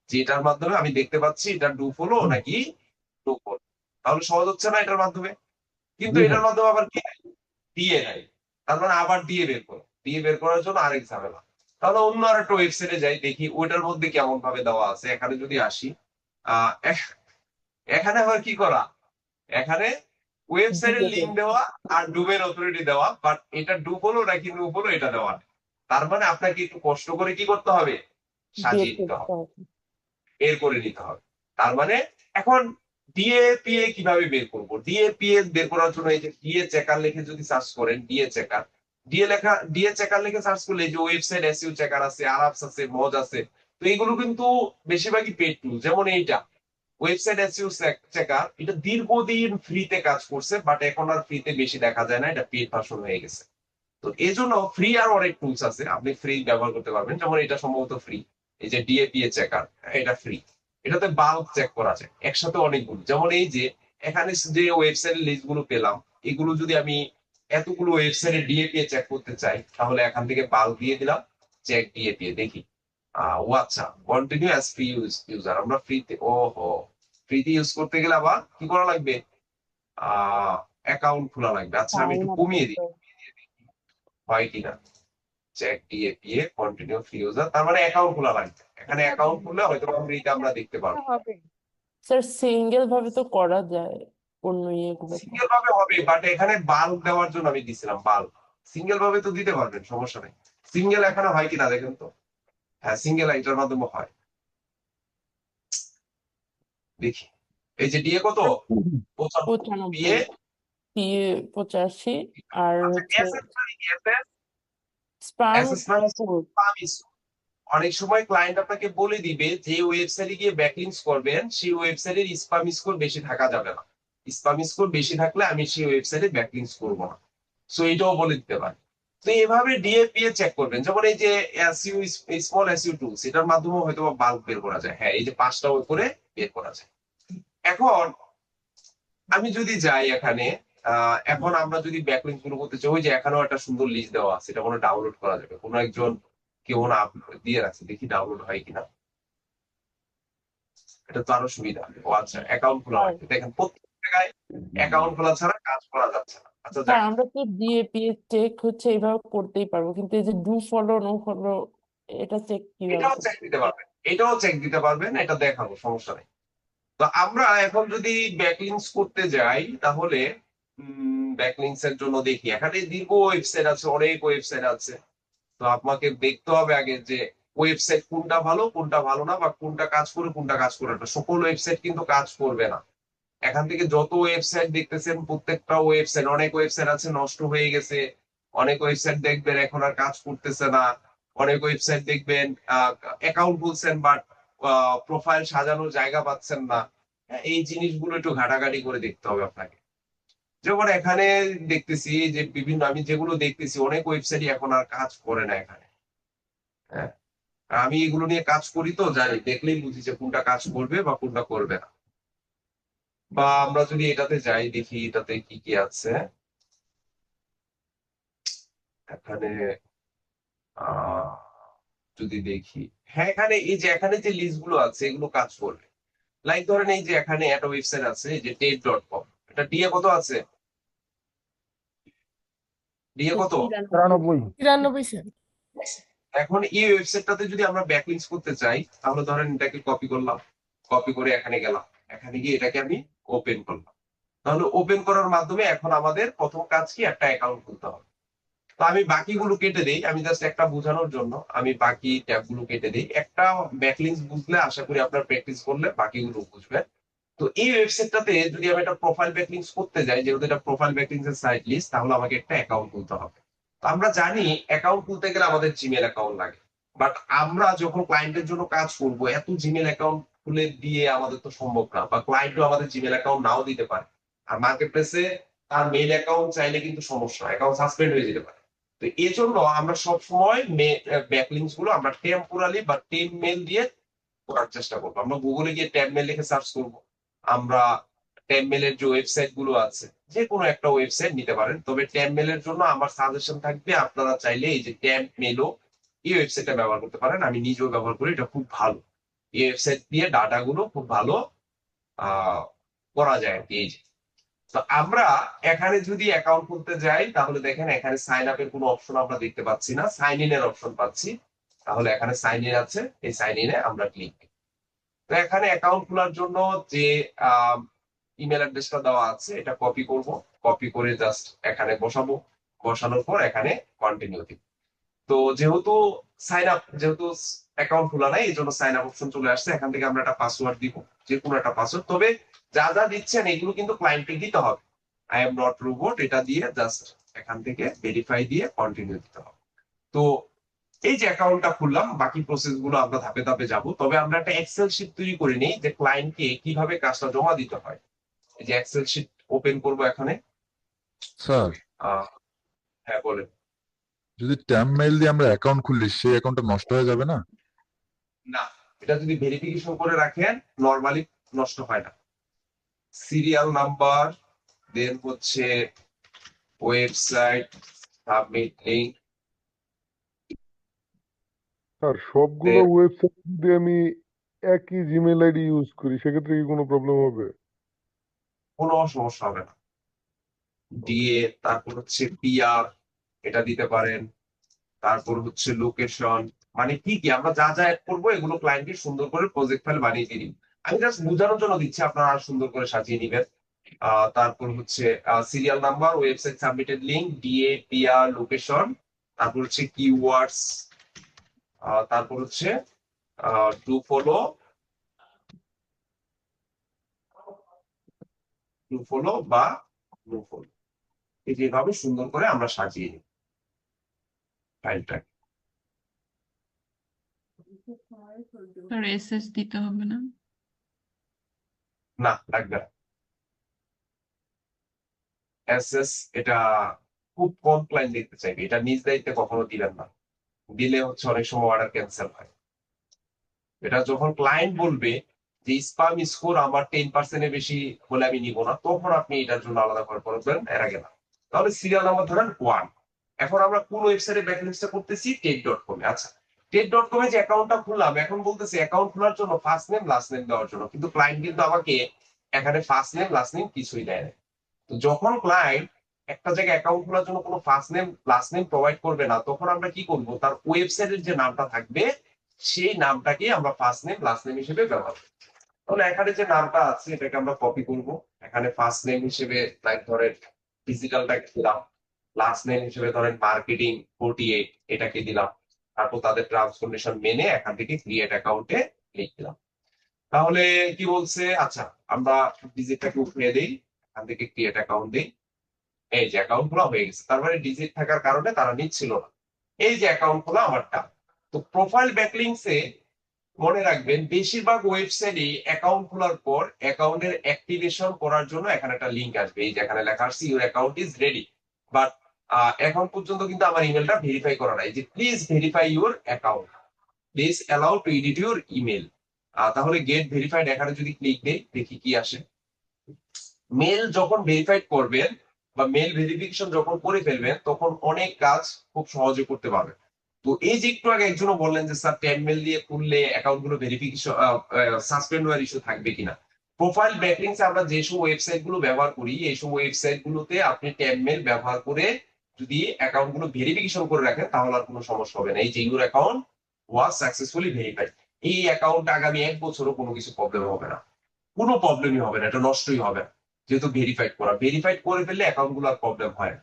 যে এটার মাধ্যমে আমি দেখতে পাচ্ছি এটা ডু ফলো নাকি নো ফলো। তাহলে সহজ হচ্ছে না এটার মাধ্যমে? কিন্তু এটার মাধ্যমে আবার কি ডিএ নাই, তার মানে আবার ডিএ বের করো, ডিএ বের করার জন্য আরেক ঝামেলা। তাহলে অন্য আরেকটা ওয়েবসাইটে যাই, দেখি ওইটার মধ্যে কেমন ভাবে দেওয়া আছে। এখানে যদি আসি, এখানে আবার কি করা, এখানে ওয়েবসাইটের লিঙ্ক দেওয়া আর ডোমেইন অথরিটি দেওয়া, বাট এটা ডু ফলো নাকি নো ফলো এটা দেওয়া নেই। তার মানে আপনাকে একটু কষ্ট করে কি করতে হবে, সাজিয়ে দিতে হবে, বের করে নিতে হবে। তার মানে এখন ডিএপিএ কিভাবে বের করবো? ডিএপিএ বের করার জন্য এই যে ডিএ চেকার লিখে যদি সার্চ করেন, ডিএ চেকার, ডিএ চেকার লিখে সার্চ করলে এই যে ওয়েবসাইট এসইও চেকার আছে, আরাপস আছে, মজ আছে। তো এইগুলো কিন্তু বেশিরভাগই পেড টুল। যেমন এইটা ওয়েবসাইট এসইও চেকার, এটা দীর্ঘদিন ফ্রিতে কাজ করছে, বাট এখন আর ফ্রিতে বেশি দেখা যায় না, এটা পেড ভার্সন হয়ে গেছে। তো এই জন্য ফ্রি আর অনেক টুলস আছে, আপনি ফ্রি ব্যবহার করতে পারবেন। যেমন এটা সম্ভবত ফ্রি, এই যে ডিএপিএ চেকার, এটা ফ্রি। এটাতে বাল্ক চেক করা যায় একসাথে অনেকগুলো। যেমন এই যে এখানে যে ওয়েবসাইটের লিস্ট গুলো পেলাম, এগুলো যদি আমি এতগুলো ওয়েবসাইটে ডিএপিএ চেক করতে চাই, তাহলে এখান থেকে বাল্ক দিয়ে দিলাম, চেক ডিএপিএ, দেখি ও আচ্ছা কন্টিনিউ অ্যাজ ফ্রি ইউজার। আমরা ফ্রিতে, ওহো ফ্রিতে ইউজ করতে গেলে আবার কি করা লাগবে, অ্যাকাউন্ট খোলা লাগবে। আচ্ছা আমি একটু কমিয়ে দিই, হয় কিনা, check DAPA continue free user, তার মানে অ্যাকাউন্ট খোলা লাগবে। এখানে অ্যাকাউন্ট খুললে হয়তো ফ্রিতে আমরা দেখতে পারবো। স্যার সিঙ্গেল ভাবে তো করা যায় অন্য ইয়েগুলো। সিঙ্গেল ভাবে হবে, বাট এখানে বাল্ক দেওয়ার জন্য আমি দিছিলাম বাল্ক। সিঙ্গেল ভাবে তো দিতে পারবেন, সমস্যা নেই। সিঙ্গেল এখানে হয় কিনা দেখেন তো। হ্যাঁ সিঙ্গেল এটার মাধ্যমে হয়, দেখি। এই যে ডিএ কত, 95, ডিএ 85 আর হচ্ছে অনেক সময় ক্লায়েন্ট আপনাকে বলে দিবে যে ওয়েবসাইটে গিয়ে ব্যাকলিংস করবেন সেই ওয়েবসাইটের স্প্যাম স্কোর বেশি থাকা যাবে না, স্প্যাম স্কোর বেশি থাকলে আমি সেই ওয়েবসাইটে ব্যাকলিংস করবো না। সো এটাও বলে দিতে পারে। তো এভাবে ডিএপিএ চেক করবেন। যেমন এই যে এসইউ, স্মল এসইউ টুলস, এটার মাধ্যমে হয়তো বাল্ক বের করা যায়। হ্যাঁ এই যে 5টা করে বের করা যায়। এখন আমি যদি যাই এখানে, এখন আমরা যদি ব্যাকলিংক শুরু করতে চাই, ওই যে এখানেও একটা সুন্দর লিস্ট দেওয়া আছে, এটা কোনো ডাউনলোড করা যাবে, কোনো একজন কেউ না দিয়ে রাখছে, দেখি ডাউনলোড হয় কিনা। এটা তো আরো সুবিধা। ও আচ্ছা অ্যাকাউন্ট খোলা লাগবে, দেখেন প্রত্যেক জায়গায় অ্যাকাউন্ট খোলা ছাড়া কাজ করা যাচ্ছে না। আচ্ছা হ্যাঁ আমরা তো ডিএপিএ চেক হচ্ছে এইভাবে করতেই পারবো, কিন্তু এই যে ডু ফলো নো ফলো এটা চেক কিভাবে এটাও চেক দিতে পারবেন, এটাও চেক দিতে পারবেন, এটা দেখাবো, সমস্যা নেই। তো আমরা এখন যদি ব্যাকলিংস করতে যাই তাহলে ব্যাকলিংস এর জন্য দেখি এখানে দীর্ঘ ওয়েবসাইট আছে, অনেক ওয়েবসাইট আছে। তো আপনাকে দেখতে হবে আগে যে ওয়েবসাইট কোনটা ভালো কোনটা ভালো না, বা কোনটা কাজ করে কোনটা কাজ করে না। সকল ওয়েবসাইট কিন্তু কাজ করবে না। এখান থেকে যত ওয়েবসাইট দেখতেছেন প্রত্যেকটা ওয়েবসাইট, অনেক ওয়েবসাইট আছে নষ্ট হয়ে গেছে, অনেক ওয়েবসাইট দেখবেন এখন আর কাজ করতেছে না, অনেক ওয়েবসাইট দেখবেন অ্যাকাউন্ট খুলছেন বাট প্রোফাইল সাজানোর জায়গা পাচ্ছেন না। এই জিনিসগুলো একটু ঘাটাঘাটি করে দেখতে হবে আপনাকে। যেমন এখানে দেখতেছি যে বিভিন্ন, আমি যেগুলো দেখতেছি অনেক ওয়েবসাইটই এখন আর কাজ করে না এখানে। হ্যাঁ, আমি এগুলো নিয়ে কাজ করি তো জানি, দেখলেই বুঝি যে কোনটা কাজ করবে বা কোনটা করবে না। বা আমরা যদি এটাতে যাই দেখি এটাতে কি কি আছে এখানে। আহ যদি দেখি, হ্যাঁ এখানে এই যে এখানে যে লিস্ট গুলো আছে এগুলো কাজ করবে। লাইক ধরেন এই যে এখানে একটা ওয়েবসাইট আছে এই যে টেট.কম, এটা ডিএ কত আছে? ডিএ কত? 93 সেন্ট। এখন এই ওয়েবসাইটটাতে যদি আমরা ব্যাকলিংস করতে চাই তাহলে ধরেন এটাকে কপি করলাম, কপি করে এখানে গেলাম, এখানে গিয়ে এটাকে আমি ওপেন করলাম। তাহলে ওপেন করার মাধ্যমে এখন আমাদের প্রথম কাজ কি, একটা অ্যাকাউন্ট খুলতে হবে। তো আমি বাকিগুলো কেটে দেই, আমি জাস্ট একটা বোঝানোর জন্য আমি বাকি ট্যাব গুলো কেটে দিই। একটা ব্যাকলিংস বুঝলে আশা করি আপনার প্র্যাকটিস করলে বাকিগুলো বুঝবেন। তো এই ওয়েবসাইটটাতে যদি আমি একটা প্রোফাইল ব্যাকলিংস করতে যাই, যেহেতু এটা প্রোফাইল ব্যাকলিংস এর সাইট লিস্ট, তাহলে আমাকে একটা অ্যাকাউন্ট খুলতে হবে। তো আমরা জানি অ্যাকাউন্ট খুলতে গেলে আমাদের জিমেল অ্যাকাউন্ট লাগে, বাট আমরা যখন ক্লায়েন্টের জন্য কাজ করব এত জিমেল অ্যাকাউন্ট খুলে দিয়ে আমাদের তো সম্ভব না, বা ক্লায়েন্টও আমাদের জিমেল অ্যাকাউন্ট নাও দিতে পারে। আর মার্কেট প্লেসে তার মেইল অ্যাকাউন্ট চাইলে কিন্তু সমস্যা, অ্যাকাউন্ট সাসপেন্ড হয়ে যেতে পারে। তো এই জন্য আমরা সবসময় ব্যাকলিংস গুলো আমরা টেম্পোরালি বা টেম মেল দিয়ে করার চেষ্টা করবো। আমরা গুগলে গিয়ে ট্যাব মেল লিখে সার্চ করবো, আমরা ট্যাব মেলের যে ওয়েবসাইট গুলো আছে যে কোনো একটা ওয়েবসাইট নিতে পারেন। তবে ট্যাব মেলের জন্য আমার সাজেশন থাকবে আপনারা চাইলে এই যে ট্যাব মেলও এই ওয়েবসাইটটা ব্যবহার করতে পারেন, আমি নিজেও ব্যবহার করি, এটা খুব ভালো। এই ওয়েবসাইট দিয়ে ডাটা গুলো খুব ভালো করা যায় আর কি। এই যে, তো আমরা এখানে যদি অ্যাকাউন্ট খুলতে যাই তাহলে দেখেন এখানে সাইন আপের কোনো অপশন আমরা দেখতে পাচ্ছি না, সাইন ইন এর অপশন পাচ্ছি। তাহলে এখানে সাইন ইন আছে, এই সাইন ইনে আমরা ক্লিক করি। তো এখানে অ্যাকাউন্ট খোলার জন্য যে ইমেল অ্যাড্রেসটা দেওয়া আছে এটা কপি করব, কপি করে জাস্ট এখানে বসাবো, বসানোর পর এখানে কন্টিনিউ দিব। তো যেহেতু যেহেতু অ্যাকাউন্ট খোলা নাই এই জন্য সাইন আপ অপশন চলে আসছে, এখান থেকে আমরা একটা পাসওয়ার্ড দিব, যে কোনো একটা পাসওয়ার্ড। তবে যা যা দিচ্ছেন এগুলো কিন্তু ক্লায়েন্টকে দিতে হবে। আই এম নট রোবট এটা দিয়ে জাস্ট এখান থেকে ভেরিফাই দিয়ে কন্টিনিউ দিতে হবে। তো এই যে অ্যাকাউন্টটা খুললাম, বাকি প্রসেস গুলো আমরা ধাপে ধাপে যাব। তবে আমরা একটা এক্সেল শিট তৈরি করে নিই যে ক্লায়েন্টকে কিভাবে কাজটা জমা দিতে হয়। এই যে এক্সেল শিট ওপেন করবো এখানে। স্যার, হ্যাঁ বলেন। যদি ট্যাম মেইল দিয়ে আমরা অ্যাকাউন্ট খুললি সেই অ্যাকাউন্টটা নষ্ট হয়ে যাবে না? না, এটা যদি ভেরিফিকেশন করে রাখেন নরমালি নষ্ট হয় না। সিরিয়াল নাম্বার, দেন হচ্ছে ওয়েবসাইট, সাবমিট লিংক। স্যার সবগুলো ওয়েবসাইট যদি আমি একই জিমেল আইডি ইউজ করি সেক্ষেত্রে কি কোনো প্রবলেম হবে? কোনো সমস্যা হবে না। ডিএ, তারপর হচ্ছে পিআর এটা দিতে পারেন, তারপর হচ্ছে লোকেশন, মানে কি কি আমরা যা যা অ্যাড করবো এগুলো ক্লায়েন্টকে সুন্দর করে প্রজেক্ট ফাইল বানিয়ে দিয়ে দিন। আমি জাস্ট বোঝানোর জন্য দিচ্ছি, আপনারা আর সুন্দর করে সাজিয়ে নিবেন। তারপর হচ্ছে serial number, website submitted link, DA, PR, location, তারপর হচ্ছে কিওয়ার্ডস, তারপর হচ্ছে টু ফলো বা নো ফলো। এই যেভাবে সুন্দর করে আমরা সাজিয়ে নিই ফাইলটা। স্যার এসএস দিতে হবে না? না, লাগবে না এসএস। এটা খুব কম ক্লায়েন্ট দেখতে চাইবে, এটা নিজ দায়িত্বে কখনো দিবেন না, দিলে হচ্ছে অনেক সময় অর্ডার ক্যান্সেল হয়। এটা যখন ক্লায়েন্ট বলবে যে স্পাম স্কোর আমার 10% এর বেশি হলে আমি নিব না, তখন আপনি এটার জন্য আলাদা করে করবেন, এর আগে না। তাহলে সিরিয়াল নাম্বার ধরেন 1। এখন আমরা কোন ওয়েবসাইটে ব্যাকলিংকটা করতেছি? টেক.কম এ। আচ্ছা, টেক.কম এ যে অ্যাকাউন্টটা খুললাম, এখন বলতেছে অ্যাকাউন্ট খোলার জন্য ফার্স্ট নেম লাস্ট নেম দেওয়ার জন্য, কিন্তু ক্লায়েন্ট কিন্তু আমাকে এখানে ফার্স্ট নেম লাস্ট নেম কিছুই দেয় না। তো যখন ক্লায়েন্ট একটা জায়গায় অ্যাকাউন্ট খোলার জন্য কোনো first name last name provide করবে না, তখন আমরা কি করব, তার ওয়েবসাইটের যে নামটা থাকবে সেই নামটাকে আমরা ফার্স্ট নেম লাস্ট নেম হিসেবে ব্যবহার করব। তাহলে এখানে যে নামটা আছে এটাকে আমরা কপি করব, এখানে ফার্স্ট নেম হিসেবে লাইক ধরেন ডিজিটালটাকে দিলাম, লাস্ট নেম হিসেবে ধরেন মার্কেটিং 48 এটাকে দিলাম, তারপর তাদের ট্রান্সফরমেশন মেনে এখান থেকে ক্রিয়েট অ্যাকাউন্টে ক্লিক দিলাম। তাহলে কি বলছে, আচ্ছা আমরা ডিজিটটাকে উঠিয়ে দিই, এখান থেকে ক্রিয়েট অ্যাকাউন্ট দিই। এই যে অ্যাকাউন্ট খোলা হয়ে গেছে, তার মানে ডিজিট থাকার কারণে তারা নিচ্ছিল না। এই যে অ্যাকাউন্ট খোলা আমারটা। তো প্রোফাইল ব্যাকলিংসে মনে রাখবেন বেশিরভাগ ওয়েবসাইটে অ্যাকাউন্ট খোলার পর অ্যাকাউন্টের অ্যাক্টিভেশন করার জন্য এখানে একটা লিংক আসবে, এই যে এখানে লেখা আছে your account is ready. But এখন পর্যন্ত কিন্তু আমার ইমেলটা ভেরিফাই করা নাই, যে please verify your account, please allow to edit your email. তাহলে গেট ভেরিফাইড এখানে যদি ক্লিক দেই, দেখি কি আসে। মেল যখন ভেরিফাইড করবেন বা মেল ভেরিফিকেশন যখন করে ফেলবেন, তখন অনেক কাজ খুব সহজে করতে পারবেন। তো এই যে একটু আগে একজনও বললেন যে স্যার ট্যাব মেল দিয়ে খুললে অ্যাকাউন্ট গুলো ভেরিফিকেশন সাসপেন্ড হওয়ার ইস্যু থাকবে কিনা। প্রোফাইল ব্যাকলিংস আমরা যেসব ওয়েবসাইট গুলো ব্যবহার করি, এইসব ওয়েবসাইট গুলোতে আপনি ট্যাব মেল ব্যবহার করে যদি অ্যাকাউন্ট গুলো ভেরিফিকেশন করে রাখেন, তাহলে আর কোনো সমস্যা হবে না। এই যে your account was successfully verified, এই অ্যাকাউন্ট আগামী 1 বছরও কোনো কিছু প্রবলেম হবে না, কোনো প্রবলেমই হবে না, এটা নষ্টই হবে না, যেহেতু ভেরিফাইড করে ফেললে অ্যাকাউন্ট গুলো আর প্রবলেম হয় না।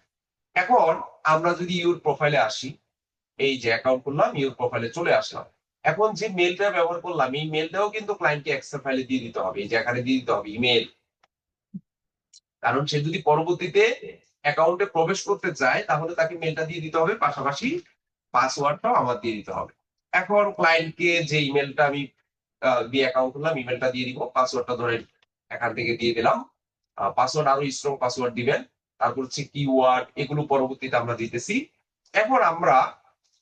এখন আমরা যদি ইউর প্রোফাইলে আসি, এই যে অ্যাকাউন্ট করলাম, ইউর প্রোফাইলে চলে আসলাম। এখন যে মেলটা ব্যবহার করলাম, এই মেলটাও কিন্তু ক্লায়েন্টকে এক্সেল ফাইলে দিয়ে দিতে হবে, এই যে এখানে দিয়ে দিতে হবে ইমেল। কারণ সে যদি পরবর্তীতে অ্যাকাউন্টে প্রবেশ করতে চায়, তাহলে তাকে মেলটা দিয়ে দিতে হবে, পাশাপাশি পাসওয়ার্ডটাও আমার দিয়ে দিতে হবে। এখন ক্লায়েন্টকে যে ইমেলটা আমি দিয়ে অ্যাকাউন্ট করলাম, ইমেলটা দিয়ে দিব, পাসওয়ার্ডটা ধরে এখান থেকে দিয়ে দিলাম। পাসওয়ার্ড আরো স্ট্রং পাসওয়ার্ড দিবেন, তারপর হচ্ছে কিওয়ার্ড, এগুলো পরবর্তীতে আমরা দিতেছি। এখন আমরা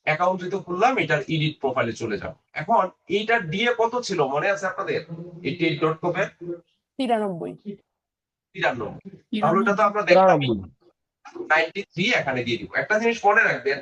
অ্যাকাউন্ট যেহেতু খুললাম, এটার এডিট প্রোফাইলে চলে যাও। এখন এইটার ডিএ কত ছিল মনে আছে আপনাদের? 88.com এর 93। 93। তাহলে এটা তো আমরা দেখলাম 93 এখানে দিয়ে দিব। একটা জিনিস মনে রাখবেন,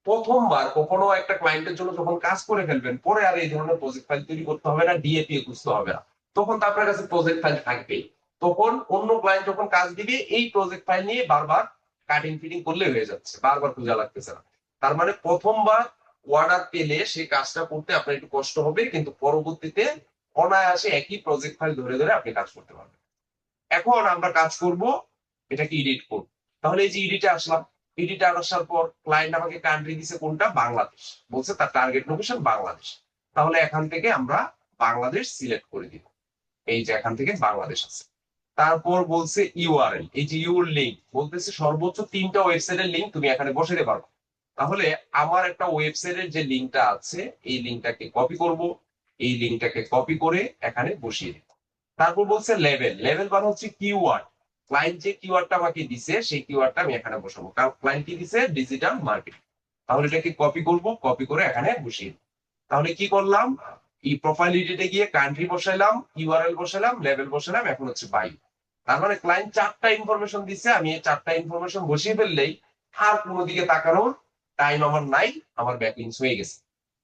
প্রথমবার কখনো একটা ক্লায়েন্টের জন্য যখন কাজ করে ফেলবেন, পরে আর এই ধরনের প্রজেক্ট ফাইল তৈরি করতে হবে না, ডিএপি খুঁজতে হবে না, তখন তো আপনার কাছে প্রজেক্ট ফাইল থাকবেই। তখন অন্য ক্লায়েন্ট যখন কাজ দিবে, এই প্রজেক্ট ফাইল নিয়ে বারবার কাটিং ফিটিং করলে হয়ে যাচ্ছে, বারবার খোঁজা লাগতেছে না। তার মানে প্রথমবার অর্ডার পেলে সেই কাজটা করতে আপনার একটু কষ্ট হবে, কিন্তু পরবর্তীতে অনায়াসে একই প্রজেক্ট ফাইল ধরে ধরে আপনি কাজ করতে পারবেন। এখন আমরা কাজ করব, এটাকে এডিট করব। তাহলে এই যে এডিটে আসলাম, এডিটে আসার পর ক্লায়েন্ট আমাকে কান্ট্রি দিছে কোনটা, বাংলাদেশ, বলছে তার টার্গেট লোকেশন বাংলাদেশ। তাহলে এখান থেকে আমরা বাংলাদেশ সিলেক্ট করে দিব, এই যে এখান থেকে বাংলাদেশ আছে। তারপর বলছে ইউআরএল, এই যে ইউর লিঙ্ক, বলতেছে সর্বোচ্চ 3টা ওয়েবসাইটের লিঙ্ক তুমি এখানে বসাতে পারো। তাহলে আমার একটা ওয়েবসাইটের যে লিঙ্কটা আছে, এই লিঙ্কটাকে কপি করব, এই লিঙ্কটাকে কপি করে এখানে বসিয়ে দিব। তারপর বলছে লেভেল, লেভেল মানে হচ্ছে কিওয়ার্ড, ক্লায়েন্ট যে কিওয়ার্ডটা আমাকে দিছে সেই কিওয়ার্ডটা আমি এখানে বসাবো, কারণ ক্লায়েন্ট কি দিছে, ডিজিটাল মার্কেটিং। তাহলে এটাকে কপি করব, কপি করে এখানে বসিয়ে দিব। তাহলে কি করলাম, এই প্রোফাইল এডিটে গিয়ে কান্ট্রি বসাইলাম, ইউআরএল বসাইলাম, লেভেল বসাইলাম, এখন হচ্ছে বাই। তার মানে ক্লায়েন্ট 4টা ইনফরমেশন দিচ্ছে, আমি এই 4টা ইনফরমেশন বসিয়ে ফেললেই আর কোনো দিকে তাকানোর টাইম আমার নাই, আমার ব্যাকলিংস হয়ে গেছে।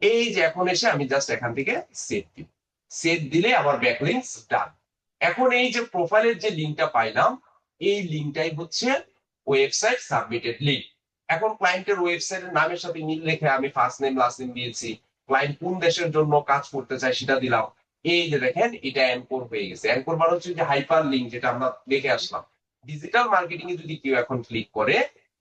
এই যে এখন এসে আমি জাস্ট এখান থেকে সেভ দিব, সেভ দিলে আমার ব্যাকলিংস ডান। এখন এই যে প্রোফাইলের যে লিঙ্কটা পাইলাম, এই লিঙ্কটাই হচ্ছে ওয়েবসাইট সাবমিটেড লিঙ্ক। এখন ক্লায়েন্টের ওয়েবসাইটের নামের সাথে মিল রেখে আমি ফার্স্ট নেম লাস্ট নেম দিয়েছি, ক্লায়েন্ট কোন দেশের জন্য কাজ করতে চায় সেটা দিলাম। এই যে দেখেন এটা অ্যানকোর হয়ে গেছে। অ্যানকোর মানে হচ্ছে যে হাইপার লিঙ্ক, যেটা আমরা দেখে আসলাম। ডিজিটাল মার্কেটিং এ যদি কেউ এখন ক্লিক করে,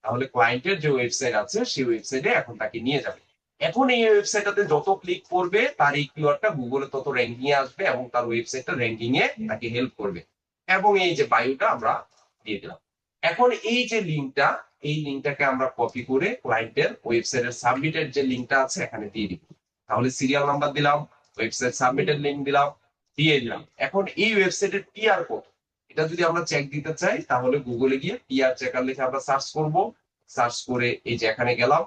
তাহলে ক্লায়েন্টের যে ওয়েবসাইট আছে সেই ওয়েবসাইটে এখন তাকে নিয়ে যাবে। এখন এই ওয়েবসাইটটাতে যত ক্লিক করবে, তার এই কিওয়ার্ডটা গুগলে তত র্যাঙ্কিং এ আসবে এবং তার ওয়েবসাইটটা র্যাঙ্কিং এ তাকে হেল্প করবে। এবং এই যে বায়োটা আমরা দিয়ে দিলাম। এখন এই যে লিঙ্কটা, এই লিঙ্কটাকে আমরা কপি করে ক্লায়েন্টের ওয়েবসাইটের সাবমিটের যে লিঙ্কটা আছে এখানে দিয়ে দিব। তাহলে সিরিয়াল নাম্বার দিলাম, ওয়েবসাইট সাবমিটের লিঙ্ক দিলাম, দিয়ে দিলাম। এখন এই ওয়েবসাইটের পিআর কোড, এটা যদি আমরা চেক দিতে চাই, তাহলে গুগলে গিয়ে পিআর চেকার লিখে আমরা সার্চ করব। সার্চ করে এই যে এখানে গেলাম,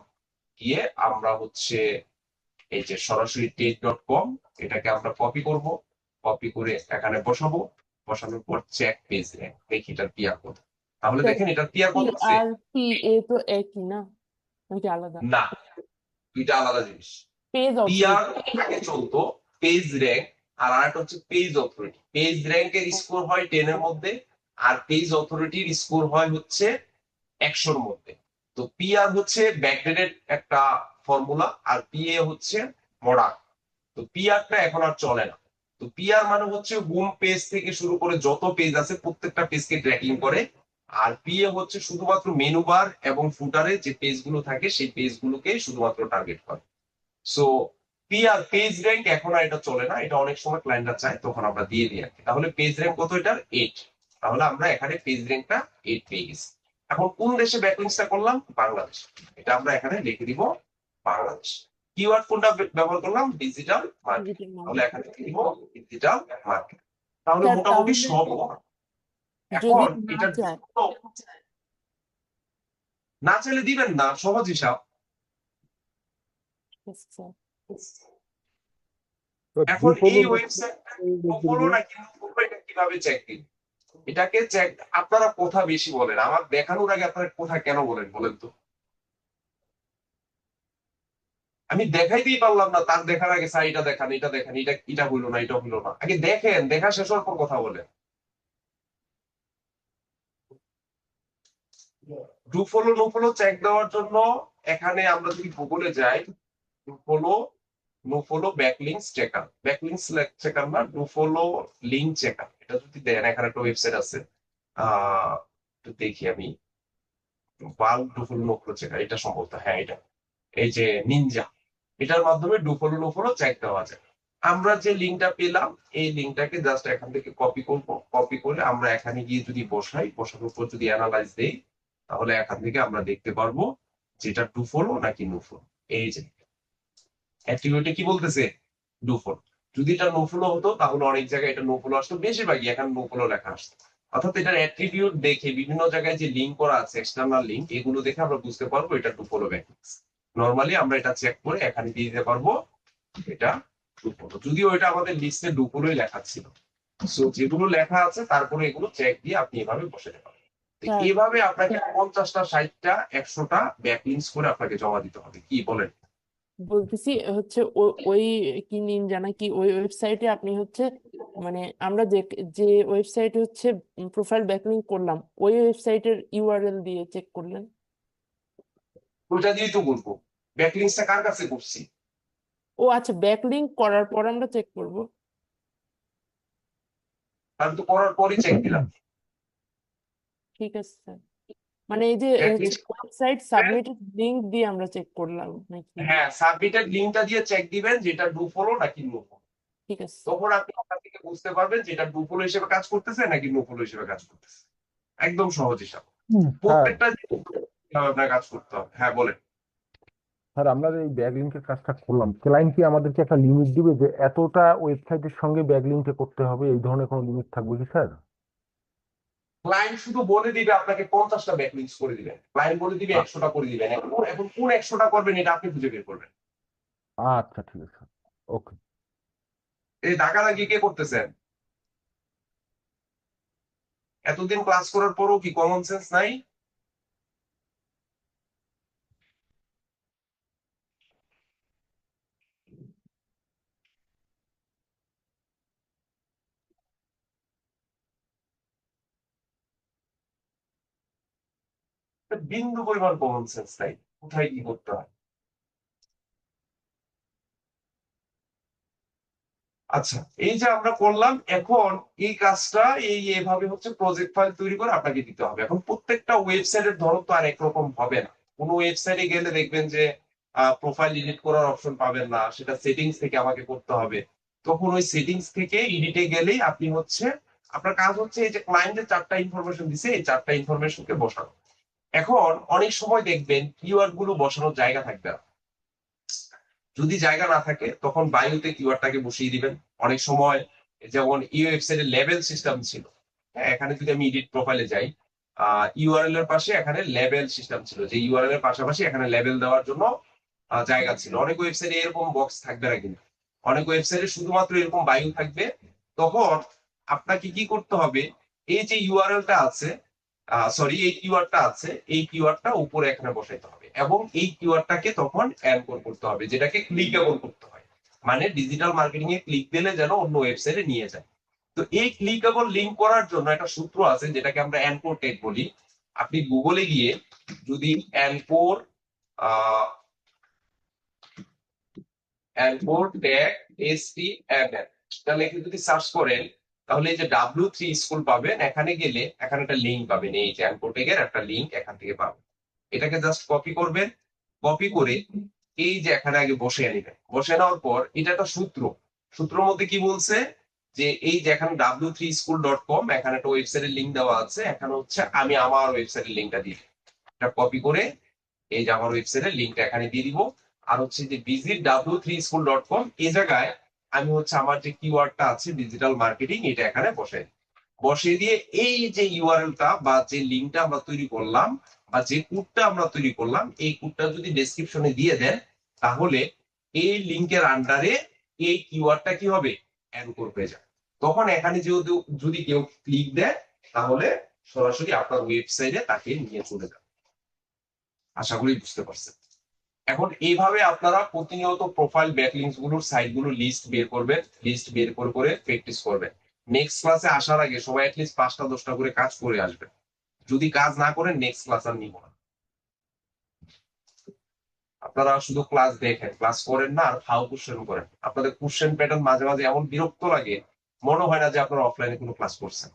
গিয়ে আমরা হচ্ছে এই যে সরাসরি টেক.com, এটাকে আমরা কপি করব, কপি করে এখানে বসাবো। বসানোর পর চেক পেজ র্যাঙ্ক, দেখি এটার পিআর কোড। তাহলে দেখেন এটার পিআর কোড হচ্ছে আর পিএ তো একই না, নাকি আলাদা? না, দুইটা আলাদা জিনিস। পেজ পিআর আগে চলতো পেজ র্যাঙ্ক, আর আরেকটা হচ্ছে পেজ অথরিটি। পেজ র্যাঙ্কের স্কোর হয় 10 এর মধ্যে, আর পেজ অথরিটির স্কোর হয় হচ্ছে 100 এর মধ্যে। তো পিআর হচ্ছে ব্যাকডেটেড একটা ফর্মুলা, আর পিএ হচ্ছে মডার্ন। তো পিআরটা এখন আর চলে না। তো পিআর মানে হচ্ছে হোম পেজ থেকে শুরু করে যত পেজ আছে প্রত্যেকটা পেজকে ট্র্যাকিং করে। আর পিএ হচ্ছে শুধুমাত্র মেনু বার এবং ফুটারে যে পেজগুলো থাকে সেই পেজগুলোকে শুধুমাত্র টার্গেট করে। সো পেজ র্যাঙ্ক এখন আর এটা চলে না, এটা অনেক সময় ক্লায়েন্টরা চায় তখন আমরা দিয়ে দিই আর কি। তাহলে পেজ র্যাঙ্ক কত এটার 8, তাহলে আমরা এখানে পেজ র্যাঙ্কটা 8 পেয়ে গেছি। এখন কোন দেশে ব্যাকলিংসটা করলাম? বাংলাদেশ, এটা আমরা এখানে লিখে দিব বাংলাদেশ। কিওয়ার্ড কোনটা ব্যবহার করলাম? ডিজিটাল মার্কেট, ডিজিটাল তাহলে মার্কেট। এখানে লিখে দিব ডিজিটাল মার্কেট। তাহলে স্যার মোটামুটি তাহলে সব যদি এখন না এটা চায়, না চাইলে দিবেন না, সহজ হিসাব। yes, sir. এখন দুফলো এই ওয়েবসাইটটা হলো না কিন্তু এটা কিভাবে চেক দিন? এটাকে চেক আপনারা কোথা বেশি বলেন? আমার দেখানোর আগে আপনারা কোথা কেন বলেন বলেন তো? আমি দেখাইতেই পারলাম না, তার দেখার আগে স্যার এটা দেখান, এটা দেখান, এটা হইলো না, এটা হইলো না। আগে দেখেন, দেখা শেষ হওয়ার পর কথা বলেন। Do follow no follow check দেওয়ার জন্য এখানে আমরা যদি গুগলে যাই, do follow no follow backlinks checker, backlinks checker না, ডু ফলো লিংক চেকার, এটা যদি দেন এখানে একটা ওয়েবসাইট আছে, একটু দেখি আমি, bulk do follow no follow checker, এটা সম্ভবত, হ্যাঁ এটা, এই যে নিনজা, এটার মাধ্যমে do follow no follow check দেওয়া যায়। আমরা যে লিঙ্কটা পেলাম এই লিঙ্কটাকে জাস্ট এখান থেকে কপি করব, কপি করে আমরা এখানে গিয়ে যদি বসানোর পর যদি অ্যানালাইজ দেই, তাহলে এখান থেকে আমরা দেখতে পারবো যেটা ডু ফলো নাকি নো ফলো। এই যে অ্যাট্রিবিউটে কি বলতেছে? Do follow. যদি এটা নো ফলো হতো তাহলে অনেক জায়গায় এটা নো ফলো আসতো, বেশিরভাগই এখন নো ফলো লেখা আসতো। অর্থাৎ এটার অ্যাট্রিবিউট দেখে বিভিন্ন জায়গায় যে লিঙ্ক করা আছে, এক্সটার্নাল লিঙ্ক, এগুলো দেখে আমরা বুঝতে পারবো এটা ডু ফলো ব্যাকলিংকস। নরমালি আমরা এটা চেক করে এখানে দিয়ে দিতে পারবো এটা ডু ফলো, যদিও এটা আমাদের লিস্টে ডু ফলোই লেখা ছিল। সো যেগুলো লেখা আছে তারপরে এগুলো চেক দিয়ে আপনি এভাবে বসাতে পারবেন। তো স্যার এভাবে আপনাকে 50টা 60টা 100টা ব্যাকলিংকস করে আপনাকে জমা দিতে হবে। কি বলেন? বলতেছি হচ্ছে ওই কি নিনজা নাকি ওই ওয়েবসাইটে আপনি হচ্ছে মানে আমরা যে যে ওয়েবসাইটে হচ্ছে প্রোফাইল ব্যাকলিংক করলাম ওই ওয়েবসাইটের ইউআরএল দিয়ে চেক করলেন? ওইটা দিয়েই তো বলবো ব্যাকলিংকসটা কার কাছে করছি। ও আচ্ছা, ব্যাকলিংক করার পর আমরা চেক করব। আমি তো করার পরই চেক দিলাম। ঠিক আছে স্যার, মানে এই যে ব্যাকলিংকস, ওয়েবসাইট সাবমিটেড লিংক দিয়ে আমরা চেক করলাম নাকি? হ্যাঁ, সাবমিটেড লিঙ্কটা দিয়ে চেক দিবেন যেটা ডু ফলো নাকি নো ফলো। ঠিক আছে স্যার। তখন আপনি ওখান থেকে বুঝতে পারবেন যেটা ডু ফলো হিসেবে কাজ করতেছে নাকি নো ফলো হিসেবে কাজ করতেছে। একদম সহজ হিসাব, স্যার প্রত্যেকটা আপনার কাজ করতে হবে। হ্যাঁ বলেন। স্যার আমরা এই ব্যাকলিংকের কাজটা করলাম, ক্লায়েন্ট কি আমাদেরকে একটা লিমিট দিবে যে এতটা ওয়েবসাইটের সঙ্গে ব্যাকলিংকে করতে হবে, এই ধরনের কোনো লিমিট থাকবে কি স্যার? ক্লায়েন্ট শুধু বলে দিবে আপনাকে 50টা ব্যাকলিংকস করে দিবেন, ক্লায়েন্ট বলে দিবে 100টা করে দিবেন। এখন কোন 100টা করবেন এটা আপনি খুঁজে বের করবেন। আচ্ছা ঠিক আছে স্যার, ওকে। এই দাগাদাগি কে করতেছেন? এতদিন ক্লাস করার পরও কি কমন সেন্স নাই? বিন্দু পরিমাণ কমন সেন্স নাই, কোথায় কি করতে হয়। আচ্ছা, এই যে আমরা করলাম, এখন এই কাজটা এইভাবে হচ্ছে প্রজেক্ট ফাইল তৈরি করে আপনাকে দিতে হবে। এখন প্রত্যেকটা ওয়েবসাইটের ধরন তো আর একরকম হবে না। কোনো ওয়েবসাইটে গেলে দেখবেন যে প্রোফাইল এডিট করার অপশন পাবেন না, সেটা সেটিংস থেকে আমাকে করতে হবে। তখন ওই সেটিংস থেকে এডিটে গেলেই আপনি হচ্ছে আপনার কাজ হচ্ছে এই যে ক্লায়েন্টের 4টা ইনফরমেশন দিছে, এই 4টা ইনফরমেশনকে বসানো। এখন অনেক সময় দেখবেন কিওয়ার্ড গুলো বসানোর জায়গা থাকবে না। যদি জায়গা না থাকে তখন বায়ুতে কিওয়ার্ডটাকে বসিয়ে দিবেন। অনেক সময় যেমন এই ওয়েবসাইটে লেভেল সিস্টেম ছিল, হ্যাঁ, এখানে যদি আমি এডিট প্রোফাইলে যাই, ইউআরএল এর পাশে এখানে লেভেল সিস্টেম ছিল, যে ইউআরএল এর পাশাপাশি এখানে লেভেল দেওয়ার জন্য জায়গা ছিল। অনেক ওয়েবসাইটে এরকম বক্স থাকবে না, কিন্তু অনেক ওয়েবসাইটে শুধুমাত্র এরকম বায়ু থাকবে। তখন আপনাকে কি করতে হবে, এই যে ইউআরএলটা আছে, সরি এই কিওয়ার্ডটা আছে, এই কিওয়ার্ডটা উপরে এখানে বসাইতে হবে এবং এই কিওয়ার্ডটাকে তখন অ্যানকোর করতে হবে, যেটাকে ক্লিকেবল করতে হয়। মানে ডিজিটাল মার্কেটিং এ ক্লিক দিলে যেন অন্য ওয়েবসাইটে নিয়ে যায়। তো এই ক্লিকেবল লিংক করার জন্য একটা সূত্র আছে যেটাকে আমরা অ্যানকোর ট্যাগ বলি। আপনি গুগলে গিয়ে যদি অ্যানকোর ট্যাগ HTML এটা লিখে যদি সার্চ করেন, তাহলে এই যে W3 স্কুল পাবেন, এখানে গেলে এখানে একটা লিংক পাবেন, এই যে অ্যানকোর ট্যাগের একটা লিংক এখান থেকে পাবেন। এটাকে জাস্ট কপি করবেন, কপি করে এই যে এখানে আগে বসে নিবেন, বসে নেওয়ার পর এটা একটা সূত্রের মধ্যে কি বলছে যে এই যে এখানে w3school.com এখানে একটা ওয়েবসাইটের লিঙ্ক দেওয়া আছে, এখানে হচ্ছে আমি আমার ওয়েবসাইটের লিঙ্কটা দিই, এটা কপি করে এই যে আমার ওয়েবসাইটের লিঙ্কটা এখানে দিয়ে দিব। আর হচ্ছে যে visit w3school.com এই জায়গায় আমি হচ্ছে আমার যে কিওয়ার্ডটা আছে ডিজিটাল মার্কেটিং এটা এখানে বসিয়ে দিয়ে এই যে ইউআরএলটা বা যে লিঙ্কটা আমরা তৈরি করলাম বা যে কোডটা আমরা তৈরি করলাম এই কোডটা যদি ডেসক্রিপশনে দিয়ে দেন, তাহলে এই লিঙ্কের আন্ডারে এই কিওয়ার্ডটা কি হবে, অ্যাঙ্কর হয়ে যাবে। তখন এখানে যদি কেউ ক্লিক দেয় তাহলে সরাসরি আপনার ওয়েবসাইটে তাকে নিয়ে চলে যাবে। আশা করি বুঝতে পারছেন। এখন এইভাবে আপনারা প্রতিনিয়ত প্রোফাইল ব্যাকলিংকস গুলোর সাইট গুলো লিস্ট বের করবেন, লিস্ট বের করে প্র্যাকটিস করবেন। নেক্সট ক্লাসে আসার আগে সবাই অ্যাটলিস্ট 5টা 10টা করে কাজ করে আসবেন। যদি কাজ না করেন নেক্সট ক্লাস আর নিব না। আপনারা শুধু ক্লাস দেখেন, ক্লাস করেন না আর ফাও কোশ্চেন করেন। আপনাদের কোশ্চেন প্যাটার্ন মাঝে মাঝে এমন বিরক্ত লাগে, মনে হয় না যে আপনারা অফলাইনে কোনো ক্লাস করছেন।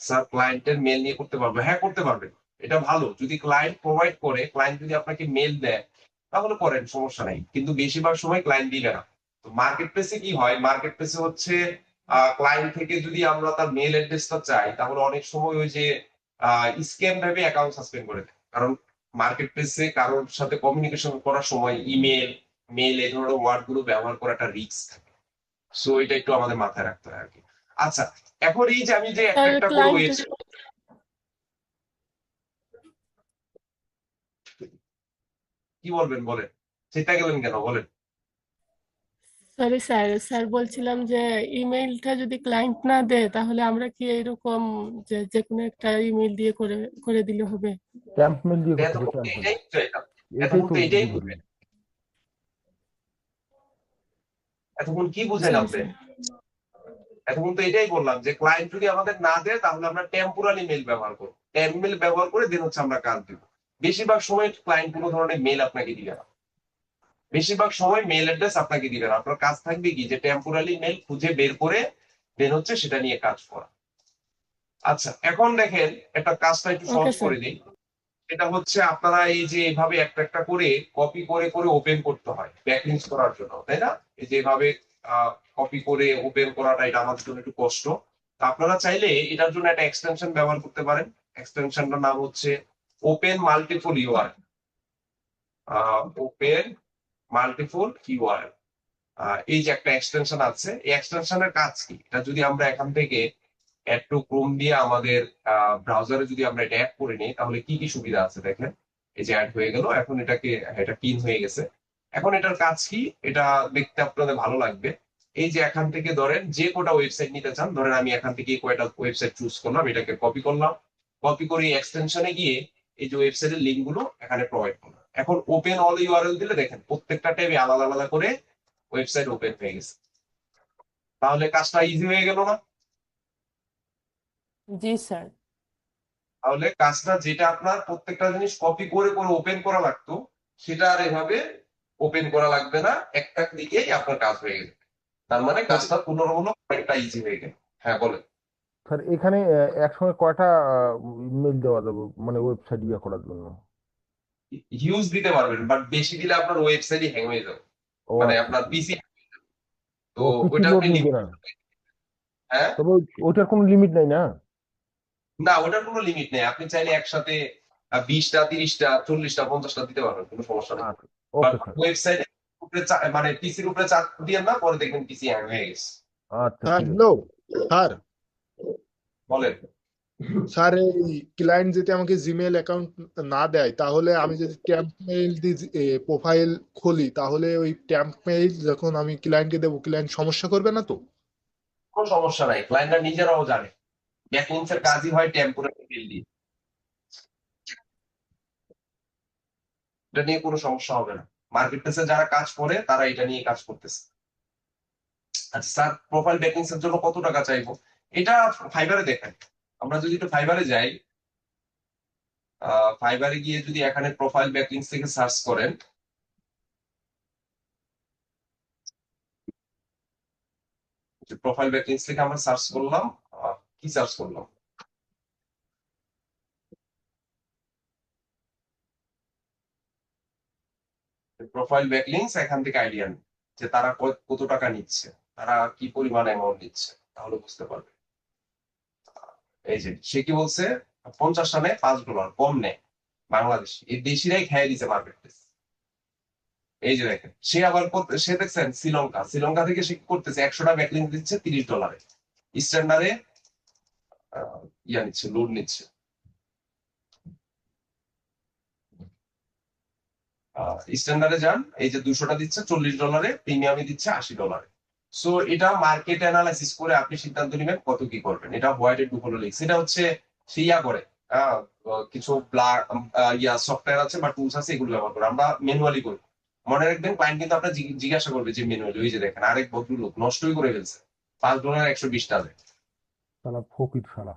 স্যার ক্লায়েন্টের মেল নিয়ে করতে পারবে, হ্যাঁ করতে পারবেন, এটা ভালো। যদি ক্লায়েন্ট প্রোভাইড করে, ক্লায়েন্ট যদি আপনাকে মেল দেয় তাহলে করেন, সমস্যা নাই, কিন্তু বেশিরভাগ সময় ক্লায়েন্ট দিবে না। তো মার্কেট প্লেসে কি হয়, মার্কেট প্লেসে হচ্ছে ক্লায়েন্ট থেকে যদি আমরা তার মেল অ্যাড্রেসটা চাই তাহলে অনেক সময় ওই যে স্ক্যাম ভেবে অ্যাকাউন্ট সাসপেন্ড করে দেয়। কারণ মার্কেট প্লেসে কারোর সাথে কমিউনিকেশন করার সময় মেল এই ধরনের ওয়ার্ড গুলো ব্যবহার করাটা রিস্ক থাকে। সো এটা একটু আমাদের মাথায় রাখতে হয় আর কি। আচ্ছা, এখন এই যে আমি যে একটা করে ওয়েবসাইট, কি বলবেন বলেন, চেষ্টা গেলেন কেন বলেন? সরি স্যার, স্যার বলছিলাম যে ইমেইলটা যদি ক্লায়েন্ট না দেয় তাহলে আমরা কি এরকম যে যে কোনো একটা ইমেইল দিয়ে করে করে দিলে হবে? ট্যাম্প মেল দিয়ে করতে হবে, এতক্ষণ ট্যাম্প মেল। এটাই বুঝাইলাম, এটাই এতক্ষণ তো এটাই তো বুঝি। বুঝবেন। এতক্ষণ কি বুঝাইলাম সরি আপনি? স্যার। এতক্ষণ তো এটাই বললাম যে ক্লায়েন্ট যদি আমাদের না দেয় তাহলে আমরা টেম্পোরারি মেল ব্যবহার করব, টেম্প মেল ব্যবহার করে দেন হচ্ছে আমরা কাজ দিব। বেশিরভাগ সময় ক্লায়েন্ট কোনো ধরনের মেল আপনাকে দিবে না, বেশিরভাগ সময় মেল অ্যাড্রেস আপনাকে দিবে না। আপনার কাজ থাকবে কি যে টেম্পোরারি মেল খুঁজে বের করে দেন হচ্ছে সেটা নিয়ে কাজ করা। আচ্ছা, এখন দেখেন একটা কাজটা একটু ওকে সহজ স্যার। করে দিই। এটা হচ্ছে আপনারা এই যে এভাবে একটা একটা করে কপি করে ওপেন করতে হয় ব্যাকলিংকস করার জন্য, তাই না? এই যে এভাবে কপি করে ওপেন করাটা এটা আমাদের জন্য একটু কষ্ট। তো আপনারা চাইলে এটার জন্য একটা এক্সটেনশন ব্যবহার করতে পারেন। এক্সটেনশনটার নাম হচ্ছে open multiple URL. Open multiple URL, এই যে একটা এক্সটেনশন আছে, এই এক্সটেনশনের কাজ কি, এটা যদি আমরা এখান থেকে অ্যাড টু ক্রোম দিয়ে আমাদের ব্রাউজারে যদি আমরা এটা অ্যাড করে নিই তাহলে কি কি সুবিধা আছে দেখেন। এই যে অ্যাড হয়ে গেল, এখন এটা পিন হয়ে গেছে। এখন এটার কাজ কি, এটা দেখতে আপনাদের ভালো লাগবে। এই যে এখান থেকে ধরেন যে কোটা ওয়েবসাইট নিতে চান, ধরেন আমি এখান থেকে কয়টা ওয়েবসাইট চুজ করলাম, এটাকে কপি করলাম, কপি করে এক্সটেনশনে গিয়ে এই যে ওয়েবসাইটের লিঙ্ক গুলো এখানে প্রোভাইড করলাম। এখন ওপেন অল ইউআরএল দিলে দেখেন প্রত্যেকটা ট্যাবে আলাদা আলাদা করে ওয়েবসাইট ওপেন হয়ে গেছে। তাহলে কাজটা ইজি হয়ে গেল না? জি স্যার। তাহলে কাজটা যেটা আপনার প্রত্যেকটা জিনিস কপি করে ওপেন করা লাগতো, সেটা আর এভাবে ওপেন করা লাগবে না, একটা ক্লিকেই আপনার কাজ হয়ে গেছে। তার মানে কাজটা পুনরাবৃত্তি অনেকটা ইজি হয়ে গেল। হ্যাঁ বলেন। স্যার এখানে একসঙ্গে কয়টা মেল দেওয়া যাবে মানে ওয়েবসাইট ইয়ে করার জন্য? হিউজ দিতে পারবেন, বাট বেশি দিলে আপনার ওয়েবসাইটই হ্যাং হয়ে যাবে, ও মানে আচ্ছা, আপনার পিসি। তো ও পিসি ওইটা লোড আপনি নিবে না, হ্যাঁ তবে ওইটার কোনো লিমিট নাই না? না, ওটার কোনো লিমিট নেই। আপনি চাইলে একসাথে 20টা 30টা 40টা 50টা দিতে পারবেন, কোনো সমস্যা নেই। আচ্ছা, ওকে স্যার। ওয়েবসাইটে মানে পিসির উপরে চাপ দিয়ে না, পরে দেখবেন পিসি হ্যাং হয়ে গেছে। আচ্ছা স্যার ঠিক আছে। হ্যালো স্যার, বলেন। স্যার এই ক্লায়েন্ট যদি আমাকে জিমেইল অ্যাকাউন্ট না দেয় তাহলে আমি যদি ট্যাম্প মেইল দিয়ে প্রোফাইল খুলি তাহলে ওই ট্যাম্প মেইল যখন আমি ক্লায়েন্টকে দেবো ক্লায়েন্ট সমস্যা করবে না তো? কোনো সমস্যা নাই, ক্লায়েন্টরা নিজেরাও জানে ব্যাকলিংকস এর কাজই হয় টেম্পোরারি মেইল দিয়ে, এটা নিয়ে কোনো সমস্যা হবে না। মার্কেট প্লেসে যারা কাজ করে তারা এটা নিয়ে কাজ করতেছে। আচ্ছা স্যার, প্রোফাইল ব্যাকলিংকস এর জন্য কত টাকা চাইবো, এটা ফাইবারে দেখেন। আমরা যদি একটু ফাইবারে যাই, ফাইবারে গিয়ে যদি এখানে প্রোফাইল ব্যাকলিংকস থেকে সার্চ করেন, প্রোফাইল ব্যাকলিংকস থেকে আমরা সার্চ করলাম, কি সার্চ করলাম, প্রোফাইল ব্যাকলিংস এখান থেকে আইডিয়া নেই যে তারা কত টাকা নিচ্ছে, তারা কি পরিমাণ অ্যামাউন্ট নিচ্ছে, তাহলে বুঝতে পারবে। এই যে সে কি বলছে, 50 টানে $5 কম নেয় বাংলাদেশ, এই দেশিরাই খেয়ে দিছে মার্কেট প্লেস। এই যে দেখেন সে আবার সে দেখছেন শ্রীলঙ্কা থেকে সে কি করতেছে, 100টা ব্যাকলিং দিচ্ছে $30, স্ট্যান্ডার্ডে ইয়া নিচ্ছে, লোড নিচ্ছে। স্ট্যান্ডার্ডে যান, এই যে 200টা দিচ্ছে $40, প্রিমিয়ামে দিচ্ছে $80। সো এটা মার্কেট অ্যানালাইসিস করে আপনি সিদ্ধান্ত নেবেন কত কি করবেন। এটা হোয়াইট এর ডুপোলো লিংক, সেটা হচ্ছে সে ইয়া করে কিছু সফটওয়্যার আছে বা টুলস আছে, এগুলো ব্যবহার করে, আমরা ম্যানুয়ালি করি। মনে রাখবেন ক্লায়েন্ট কিন্তু আপনার জিজ্ঞাসা করবে যে ম্যানুয়ালি, ওই যে দেখেন আরেক ভদ্রলোক নষ্টই করে ফেলছে, $5 120 দেয়। সালা ফকির সালা।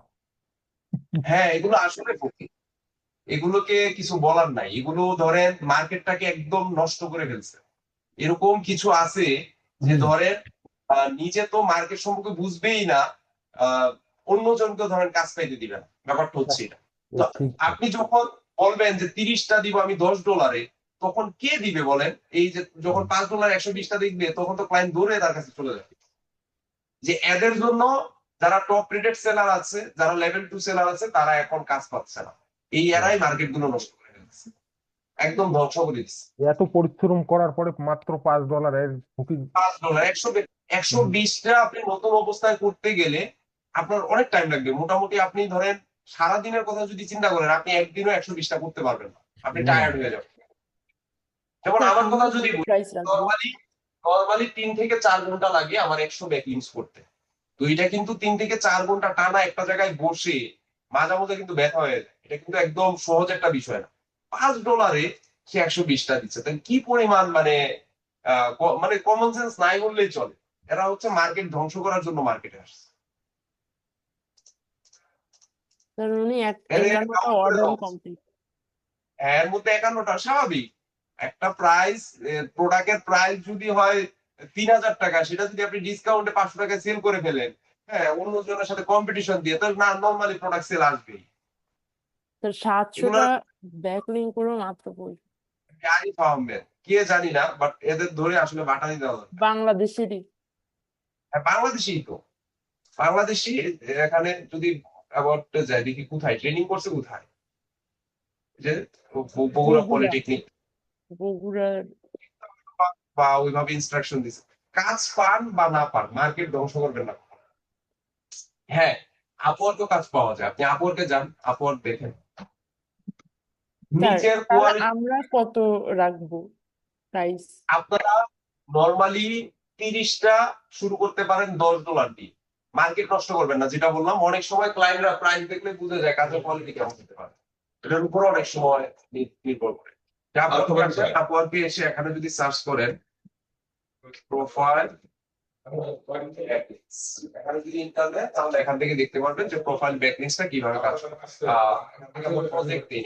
হ্যাঁ এগুলো আসলে ফকির, এগুলোকে কিছু বলার নাই, এগুলো ধরেন মার্কেটটাকে একদম নষ্ট করে ফেলছে। এরকম কিছু আছে যে ধরেন নিজে তো মার্কেট সম্পর্কে বুঝবেই না, অন্যজনকে ধরেন কাজ পাইতে দিবে না, ব্যাপারটা হচ্ছে এটা। তো আপনি যখন বলবেন যে 30টা দিব আমি $10, তখন কে দিবে বলেন? এই যে যখন $5 120টা দিবে, তখন তো ক্লায়েন্ট দৌড়ে তার কাছে চলে যাবে। যে এদের জন্য যারা টপ রেটেড সেলার আছে, যারা লেভেল 2 সেলার আছে, তারা এখন কাজ পাচ্ছে না। এই এরাই মার্কেট গুলো নষ্ট করে ফেলছে, একদম ধ্বংস করে দিচ্ছে। এত পরিশ্রম করার পরে মাত্র $5 এর ফকির। $5 120টা আপনি নতুন অবস্থায় করতে গেলে আপনার অনেক টাইম লাগবে। মোটামুটি আপনি ধরেন সারাদিনের কথা যদি চিন্তা করেন, আপনি একদিনও 120টা করতে পারবেন না, আপনি টায়ার্ড হয়ে যাবেন। যেমন আমার কথা যদি নর্মালি 3 থেকে 4 ঘন্টা লাগে আমার 100 ব্যাকলিংস করতে। তো এটা কিন্তু 3 থেকে 4 ঘন্টা টানা একটা জায়গায় বসে মাঝে মাঝে কিন্তু ব্যথা হয়ে যায়। এটা কিন্তু একদম সহজ একটা বিষয় না। $5 সে 120টা দিচ্ছে, তাই কি পরিমাণ মানে মানে কমন সেন্স নাই বললেই চলে। এরা হচ্ছে মার্কেট ধ্বংস করার জন্য মার্কেটে আসছে। উনি 51টা অর্ডার কমপ্লিট, এর মধ্যে 51টা স্বাভাবিক। একটা প্রাইস, প্রোডাক্টের প্রাইস যদি হয় 3000 টাকা, সেটা যদি আপনি ডিসকাউন্টে 500 টাকায় সেল করে ফেলেন, হ্যাঁ অন্যজনের সাথে কম্পিটিশন দিয়ে, তাহলে না নরমালি প্রোডাক্ট সেল আসবেই। 700টা ব্যাকলিং করে মাত্র আরিফ আহমেদ কে জানি না, বাট এদের ধরে আসলে বাটানি দেওয়া দরকার। বাংলাদেশেরই, হ্যাঁ বাংলাদেশি তো, বাংলাদেশি। এখানে যদি অ্যাওয়ার্ডে যায়, দেখি কোথায় ট্রেনিং করছে, কোথায়, যে বগুড়া পলিটেকনিক, বগুড়ার, বা ওইভাবে ইনস্ট্রাকশন দিছে। কাজ পান বা না পান, মার্কেট ধ্বংস করবেন না। হ্যাঁ আপওয়ার্কেও কাজ পাওয়া যায়, আপনি আপওয়ার্কে যান, আপওয়ার্ক দেখেন নিচের কোয়ালিটি। আমরা কত রাখবো প্রাইস? আপনারা নরমালি 30টা শুরু করতে পারেন $10 দিয়ে, মার্কেট নষ্ট করবেন না। যেটা বললাম, অনেক সময় ক্লায়েন্টরা প্রাইস দেখলে বুঝে যায় কাজের কোয়ালিটি কেমন হতে পারে, এটার উপর অনেক সময় নির্ভর করে। আপওয়ার্কে এসে এখানে যদি সার্চ করেন প্রোফাইল, এখানে যদি ইন্টার দেন, তাহলে এখান থেকে দেখতে পারবেন যে প্রোফাইল ব্যাকলিংসটা কিভাবে কাজ করে। প্রজেক্ট এই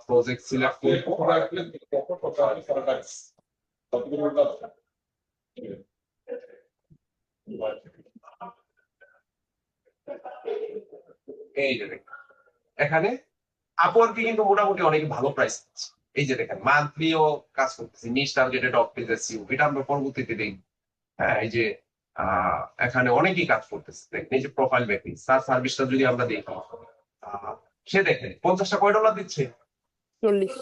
প্রজেক্ট সিলেক্ট এই যে দেখেন এখানে আপওয়ার্কে কিন্তু মোটামুটি অনেক ভালো প্রাইস। এই যে দেখেন মান্থলিও কাজ করতেছে, নিশ টার্গেটেড অফিস এসইও, এটা আমরা পরবর্তীতে দেখব। হ্যাঁ এই যে এখানে অনেকেই কাজ করতেছে। দেখেন এই যে প্রোফাইল ব্যাকিং সার্ভিসটা যদি আমরা দেখি, সে দেখেন 50টা কয় ডলার দিচ্ছে? $40।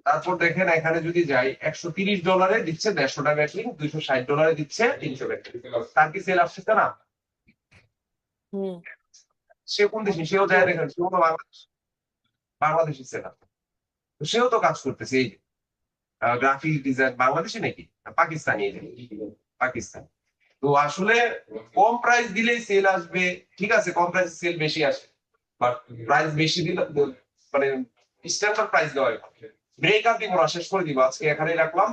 তারপর দেখেন এখানে যদি যাই, $130 দিচ্ছে 150টা ব্যাকিং, $260 দিচ্ছে 300 ব্যাকিং। তার কি সেল আসছে না? সে কোন দেশে? সেও যায়, দেখেন সেও তো বাংলাদেশি সেলার, সেও তো কাজ করতেছে। এই গ্রাফিক ডিজাইন বাংলাদেশি নাকি পাকিস্তানি? পাকিস্তান। তো আসলে কম প্রাইস দিলেই সেল আসবে, ঠিক আছে, কম প্রাইস সেল বেশি আসে, বাট প্রাইস বেশি দিলে মানে স্ট্যান্ডার্ড প্রাইস দেওয়া হয়। ব্রেকআপ দিব না, শেষ করে দিব, আজকে এখানেই রাখলাম।